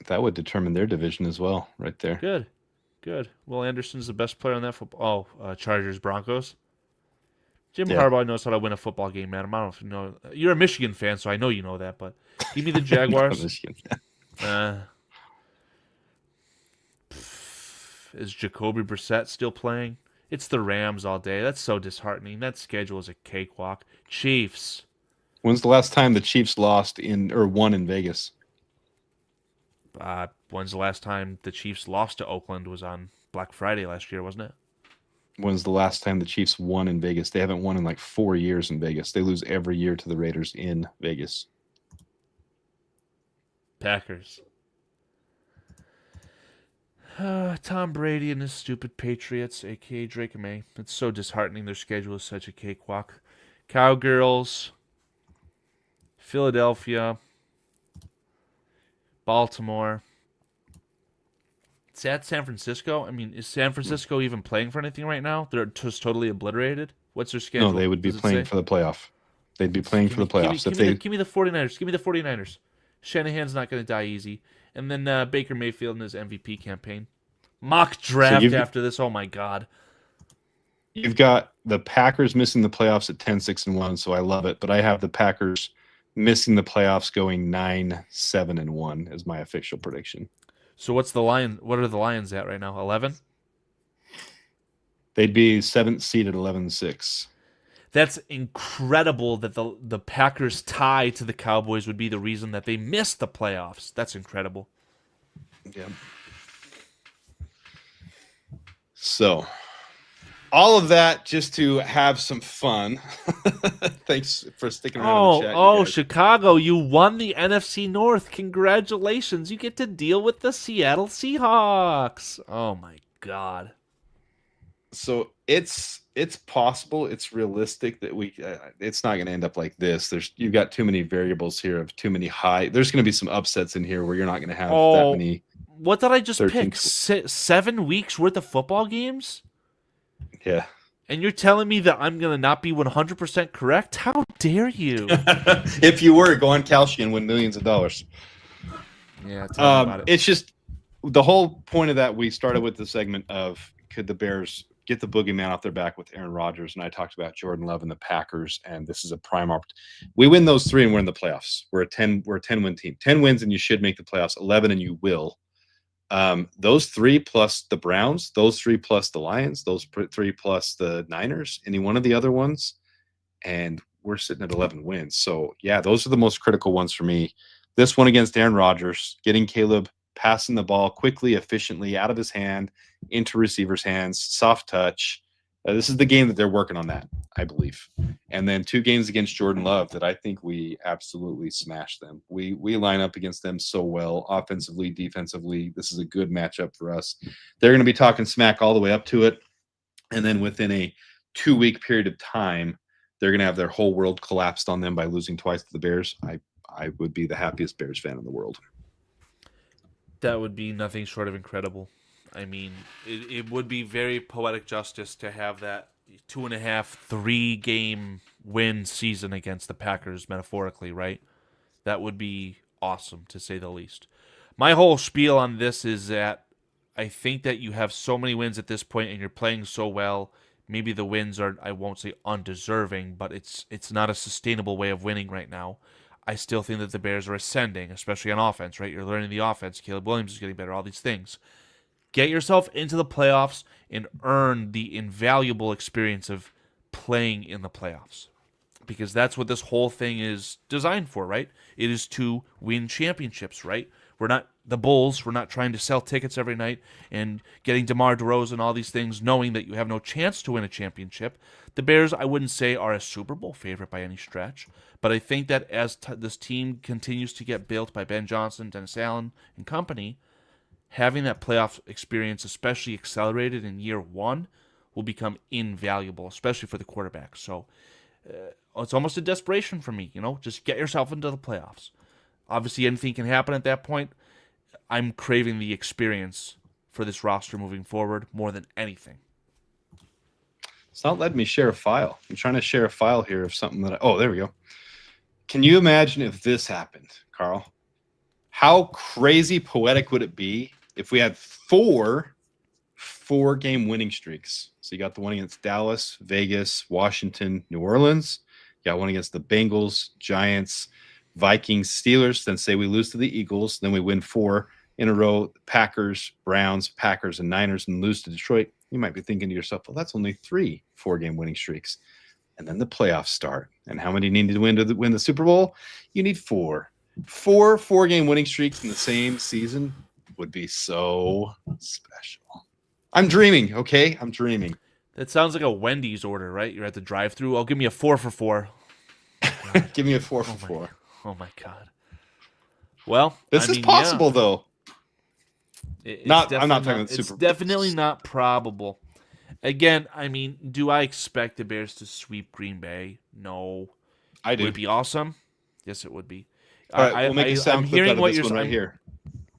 That would determine their division as well, right there. Good. Will Anderson's the best player on that football. Chargers, Broncos. Jim Harbaugh knows how to win a football game, man. I don't know if you know. You're a Michigan fan, so I know you know that. But give me the Jaguars. Is Jacoby Brissett still playing? It's the Rams all day. That's so disheartening. That schedule is a cakewalk. Chiefs. When's the last time the Chiefs won in Vegas? When's the last time the Chiefs lost to Oakland? Was on Black Friday last year, wasn't it? When's the last time the Chiefs won in Vegas? They haven't won in like 4 years in Vegas. They lose every year to the Raiders in Vegas. Packers. Tom Brady and his stupid Patriots, a.k.a. Drake May. It's so disheartening. Their schedule is such a cakewalk. Cowgirls. Philadelphia. Baltimore. It's at San Francisco. I mean, is San Francisco even playing for anything right now? They're just totally obliterated. What's their schedule? No, they would be playing for the playoff. They'd be playing for the playoffs. Give me the 49ers. Give me the 49ers. Shanahan's not going to die easy. And then Baker Mayfield in his MVP campaign. Mock draft after this. Oh, my God. You've got the Packers missing the playoffs at 10-6-1, so I love it. But I have the Packers missing the playoffs going 9-7-1 as my official prediction. So what's the Lion? What are the Lions at right now? 11? They'd be 7th seed at 11-6. That's incredible that the Packers' tie to the Cowboys would be the reason that they missed the playoffs. That's incredible. Yeah. So, all of that just to have some fun. Thanks for sticking around in the chat. Oh, Chicago, you won the NFC North. Congratulations. You get to deal with the Seattle Seahawks. Oh my God. So it's possible, it's realistic that we it's not going to end up like this. You've got too many variables here of too many high. There's going to be some upsets in here where you're not going to have that many. What did I just pick? 7 weeks worth of football games? Yeah. And you're telling me that I'm going to not be 100% correct? How dare you? If you were, go on Kalshi and win millions of dollars. Yeah, tell me about it. It's just the whole point of that. We started with the segment of could the Bears get the boogeyman off their back with Aaron Rodgers, and I talked about Jordan Love and the Packers, and this is a prime opportunity. We win those 3 and we're in the playoffs. We're a 10-win team. 10 wins and you should make the playoffs. 11 and you will. Those 3 plus the Browns, those 3 plus the Lions, those 3 plus the Niners, any one of the other ones, and we're sitting at 11 wins. So yeah, those are the most critical ones for me. This one against Aaron Rodgers, getting Caleb passing the ball quickly, efficiently out of his hand into receivers' hands, soft touch. This is the game that they're working on that, I believe. And then 2 games against Jordan Love that I think we absolutely smash them. We line up against them so well, offensively, defensively. This is a good matchup for us. They're going to be talking smack all the way up to it. And then within a 2-week period of time, they're going to have their whole world collapsed on them by losing twice to the Bears. I would be the happiest Bears fan in the world. That would be nothing short of incredible. I mean, it would be very poetic justice to have that 2.5, 3-game win season against the Packers, metaphorically, right? That would be awesome, to say the least. My whole spiel on this is that I think that you have so many wins at this point and you're playing so well. Maybe the wins are, I won't say undeserving, but it's not a sustainable way of winning right now. I still think that the Bears are ascending, especially on offense, right? You're learning the offense. Caleb Williams is getting better, all these things. Get yourself into the playoffs and earn the invaluable experience of playing in the playoffs. Because that's what this whole thing is designed for, right? It is to win championships, right? We're not the Bulls. We're not trying to sell tickets every night and getting DeMar DeRozan and all these things, knowing that you have no chance to win a championship. The Bears, I wouldn't say, are a Super Bowl favorite by any stretch. But I think that as this team continues to get built by Ben Johnson, Dennis Allen, and company, having that playoff experience, especially accelerated in year 1, will become invaluable, especially for the quarterback. So it's almost a desperation for me, just get yourself into the playoffs. Obviously, anything can happen at that point. I'm craving the experience for this roster moving forward more than anything. It's not letting me share a file. I'm trying to share a file here of something that there we go. Can you imagine if this happened, Karl? How crazy poetic would it be if we had 4-game winning streaks? So you got the one against Dallas, Vegas, Washington, New Orleans. You got one against the Bengals, Giants, Vikings, Steelers. Then say we lose to the Eagles. Then we win 4 in a row. Packers, Browns, Packers, and Niners, and lose to Detroit. You might be thinking to yourself, well, that's only 3 4-game winning streaks. And then the playoffs start. And how many need to win the Super Bowl? You need 4. 4 4-game winning streaks in the same season would be so special. I'm dreaming, okay? I'm dreaming. That sounds like a Wendy's order, right? You're at the drive-thru. Oh, give me a 4 for 4. Give me a 4 for 4. Oh my God. Well, this is possible, though. I'm not talking about Super. It's definitely not probable. Again, I mean, do I expect the Bears to sweep Green Bay? No. I do. Would it be awesome? Yes, it would be. All right, we'll make a sound clip out of this one right here.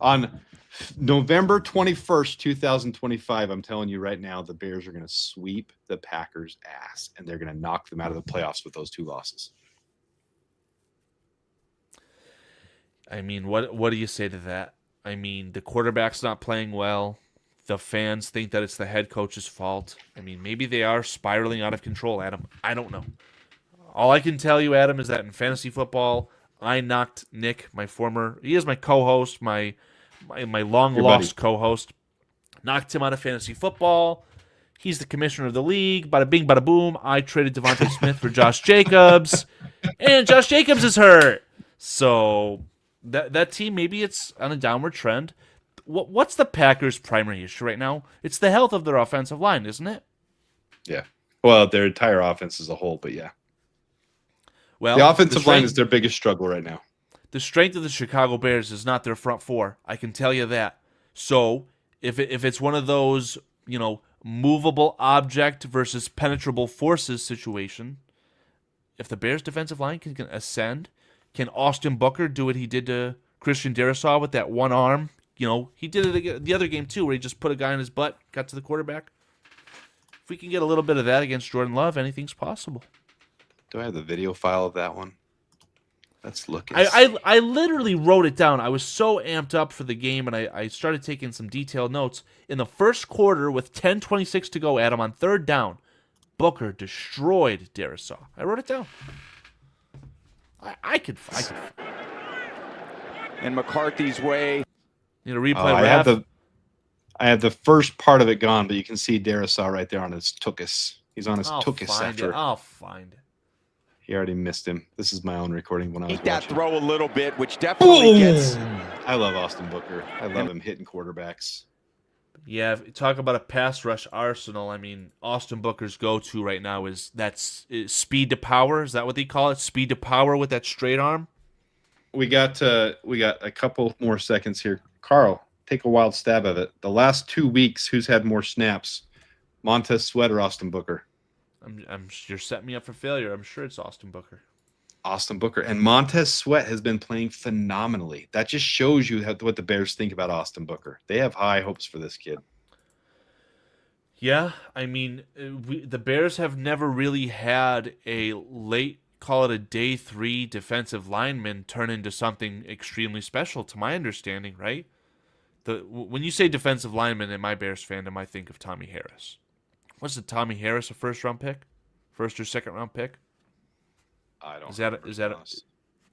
On November 21st, 2025, I'm telling you right now, the Bears are going to sweep the Packers' ass, and they're going to knock them out of the playoffs with those 2 losses. I mean, what do you say to that? I mean, the quarterback's not playing well. The fans think that it's the head coach's fault. I mean, maybe they are spiraling out of control, Adam. I don't know. All I can tell you, Adam, is that in fantasy football, I knocked Nick, he is my co-host, my long-lost co-host, knocked him out of fantasy football. He's the commissioner of the league. Bada bing, bada boom. I traded Devontae Smith for Josh Jacobs, and Josh Jacobs is hurt. So that team, maybe it's on a downward trend. What's the Packers' primary issue right now? It's the health of their offensive line, isn't it? Yeah. Well, their entire offense as a whole, but yeah. Well, the offensive line is their biggest struggle right now. The strength of the Chicago Bears is not their front four. I can tell you that. So if it's one of those, movable object versus penetrable forces situation, if the Bears' defensive line can ascend, can Austin Booker do what he did to Christian Darrisaw with that one arm? He did it the other game too, where he just put a guy in his butt, got to the quarterback. If we can get a little bit of that against Jordan Love, anything's possible. Do I have the video file of that one? Let's look at I literally wrote it down. I was so amped up for the game, and I started taking some detailed notes. In the first quarter, with 10:26 to go, Adam, on third down, Booker destroyed Darrisaw. I wrote it down. I could. And McCarthy's way. Replay. I have the first part of it gone, but you can see Darrisaw right there on his tuchus. He's on his tuchus after. I'll find it. He already missed him. This is my own recording when I was Eat that watching. throw a little bit, which definitely gets. I love Austin Booker. I love him hitting quarterbacks. Yeah, talk about a pass rush arsenal. I mean, Austin Booker's go-to right now is speed to power. Is that what they call it? Speed to power with that straight arm? We got a couple more seconds here. Carl, take a wild stab at it. The last 2 weeks, who's had more snaps? Montez Sweat or Austin Booker? You're setting me up for failure. I'm sure it's Austin Booker. Austin Booker. And Montez Sweat has been playing phenomenally. That just shows you what the Bears think about Austin Booker. They have high hopes for this kid. Yeah, I mean, the Bears have never really had a late, call it a day 3 defensive lineman turn into something extremely special, to my understanding, right? When you say defensive lineman in my Bears fandom, I think of Tommy Harris. Was it Tommy Harris a first-round pick? First or second-round pick? I don't. Is that?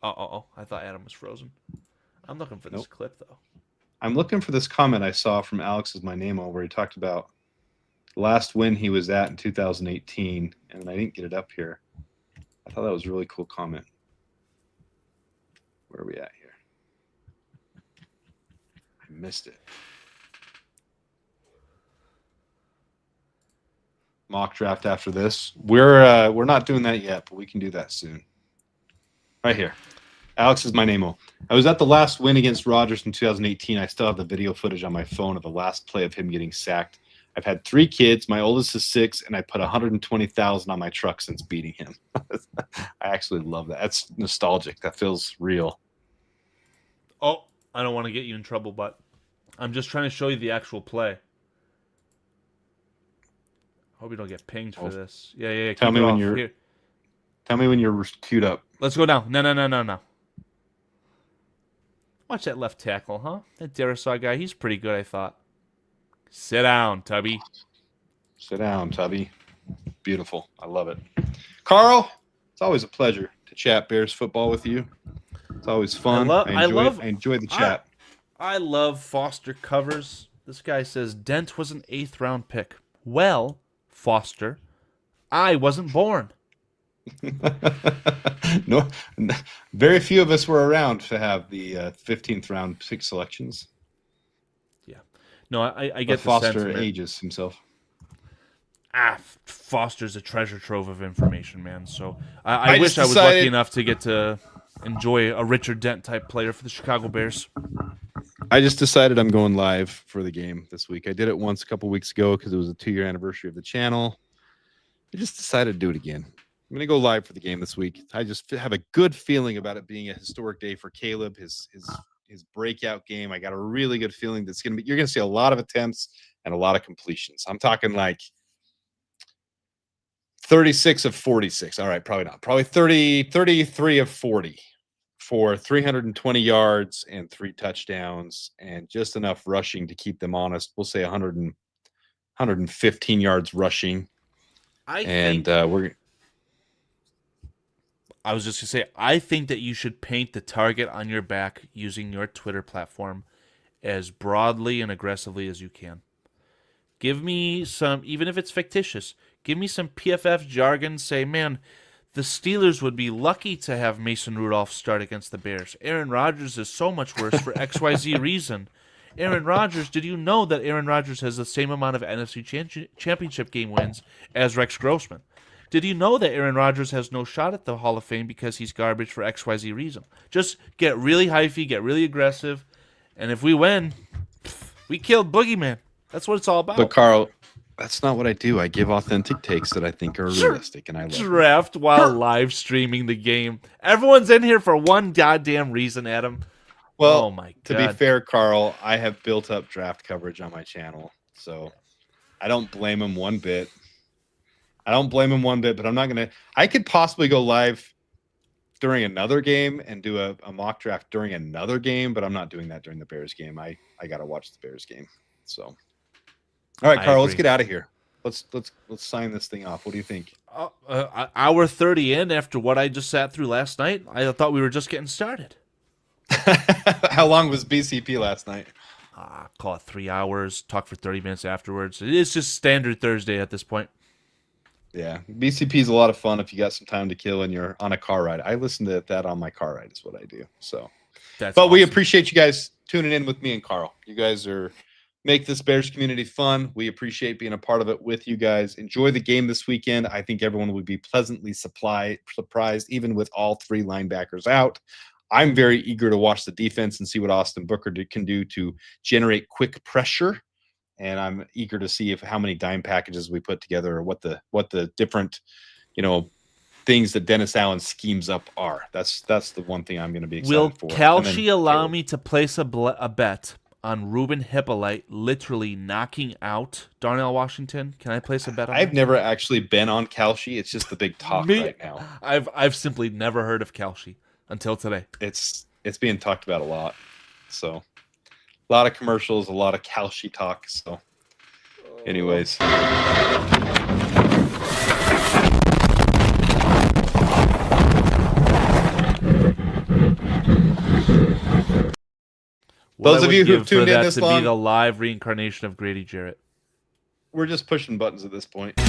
I thought Adam was frozen. I'm looking for this clip though. I'm looking for this comment I saw from Alex is my name where he talked about the last win he was at in 2018, and I didn't get it up here. I thought that was a really cool comment. Where are we at here? I missed it. Mock draft after this. We're not doing that yet, but we can do that soon. Right here. Alex is my name. I was at the last win against Rodgers in 2018. I still have the video footage on my phone of the last play of him getting sacked. I've had 3 kids. My oldest is 6, and I put $120,000 on my truck since beating him. I actually love that. That's nostalgic. That feels real. Oh, I don't want to get you in trouble, but I'm just trying to show you the actual play. Hope you don't get pinged for this. Yeah. Tell me when you're queued up. Let's go down. No. Watch that left tackle, huh? That Darrisaw guy, he's pretty good, I thought. Sit down, Tubby. Sit down, Tubby. Beautiful. I love it. Carl, it's always a pleasure to chat Bears football with you. It's always fun. I enjoy the chat. I love Foster covers. This guy says Dent was an 8th round pick. Well, Foster, I wasn't born. No, very few of us were around to have the 15th round pick selections. Yeah, no, I get but the Foster sentiment. ages himself. Foster's a treasure trove of information, man. So I wish I was lucky enough to get to enjoy a Richard Dent type player for the Chicago Bears. I just decided I'm going live for the game this week. I did it once a couple weeks ago because it was a 2-year anniversary of the channel. I just decided to do it again. I'm going to go live for the game this week. I just have a good feeling about it being a historic day for Caleb, his breakout game. I got a really good feeling that's going to be, you're going to see a lot of attempts and a lot of completions. I'm talking like 36 of 46. All right, probably not. Probably 33 of 40 for 320 yards and 3 touchdowns and just enough rushing to keep them honest. We'll say 115 yards rushing. I was just going to say, I think that you should paint the target on your back using your Twitter platform as broadly and aggressively as you can. Give me some, even if it's fictitious, give me some PFF jargon. Say, man, the Steelers would be lucky to have Mason Rudolph start against the Bears. Aaron Rodgers is so much worse for XYZ reason. Aaron Rodgers, did you know that Aaron Rodgers has the same amount of NFC championship game wins as Rex Grossman? Did you know that Aaron Rodgers has no shot at the Hall of Fame because he's garbage for XYZ reason? Just get really hyphy, get really aggressive, and if we win, we killed Boogeyman. That's what it's all about. But Carl, that's not what I do. I give authentic takes that I think are realistic, and I love draft while live streaming the game. Everyone's in here for one goddamn reason, Adam. Well, oh my God. To be fair, Carl, I have built up draft coverage on my channel, so I don't blame him one bit. But I'm not going to – I could possibly go live during another game and do a mock draft during another game, but I'm not doing that during the Bears game. I got to watch the Bears game. So, all right, Carl, let's get out of here. Let's sign this thing off. What do you think? Hour 30 in after what I just sat through last night, I thought we were just getting started. How long was BCP last night? Call it 3 hours, talk for 30 minutes afterwards. It's just standard Thursday at this point. Yeah, BCP is a lot of fun if you got some time to kill and you're on a car ride. I listen to that on my car ride is what I do. So, but awesome. We appreciate you guys tuning in with me and Carl. You guys make this Bears community fun. We appreciate being a part of it with you guys. Enjoy the game this weekend. I think everyone would be pleasantly surprised, even with all 3 linebackers out. I'm very eager to watch the defense and see what Austin Booker can do to generate quick pressure. And I'm eager to see how many dime packages we put together, or what the different, things that Dennis Allen schemes up are. That's the one thing I'm going to be excited for. Will Kalshi allow me to place a bet on Ruben Hippolyte literally knocking out Darnell Washington? Can I place a bet on I've never actually been on Kalshi. It's just the big talk right now. I've simply never heard of Kalshi until today. It's being talked about a lot. So a lot of commercials, a lot of Kalshi talk. So anyways. Those of you who've tuned in this long, to be the live reincarnation of Grady Jarrett. We're just pushing buttons at this point.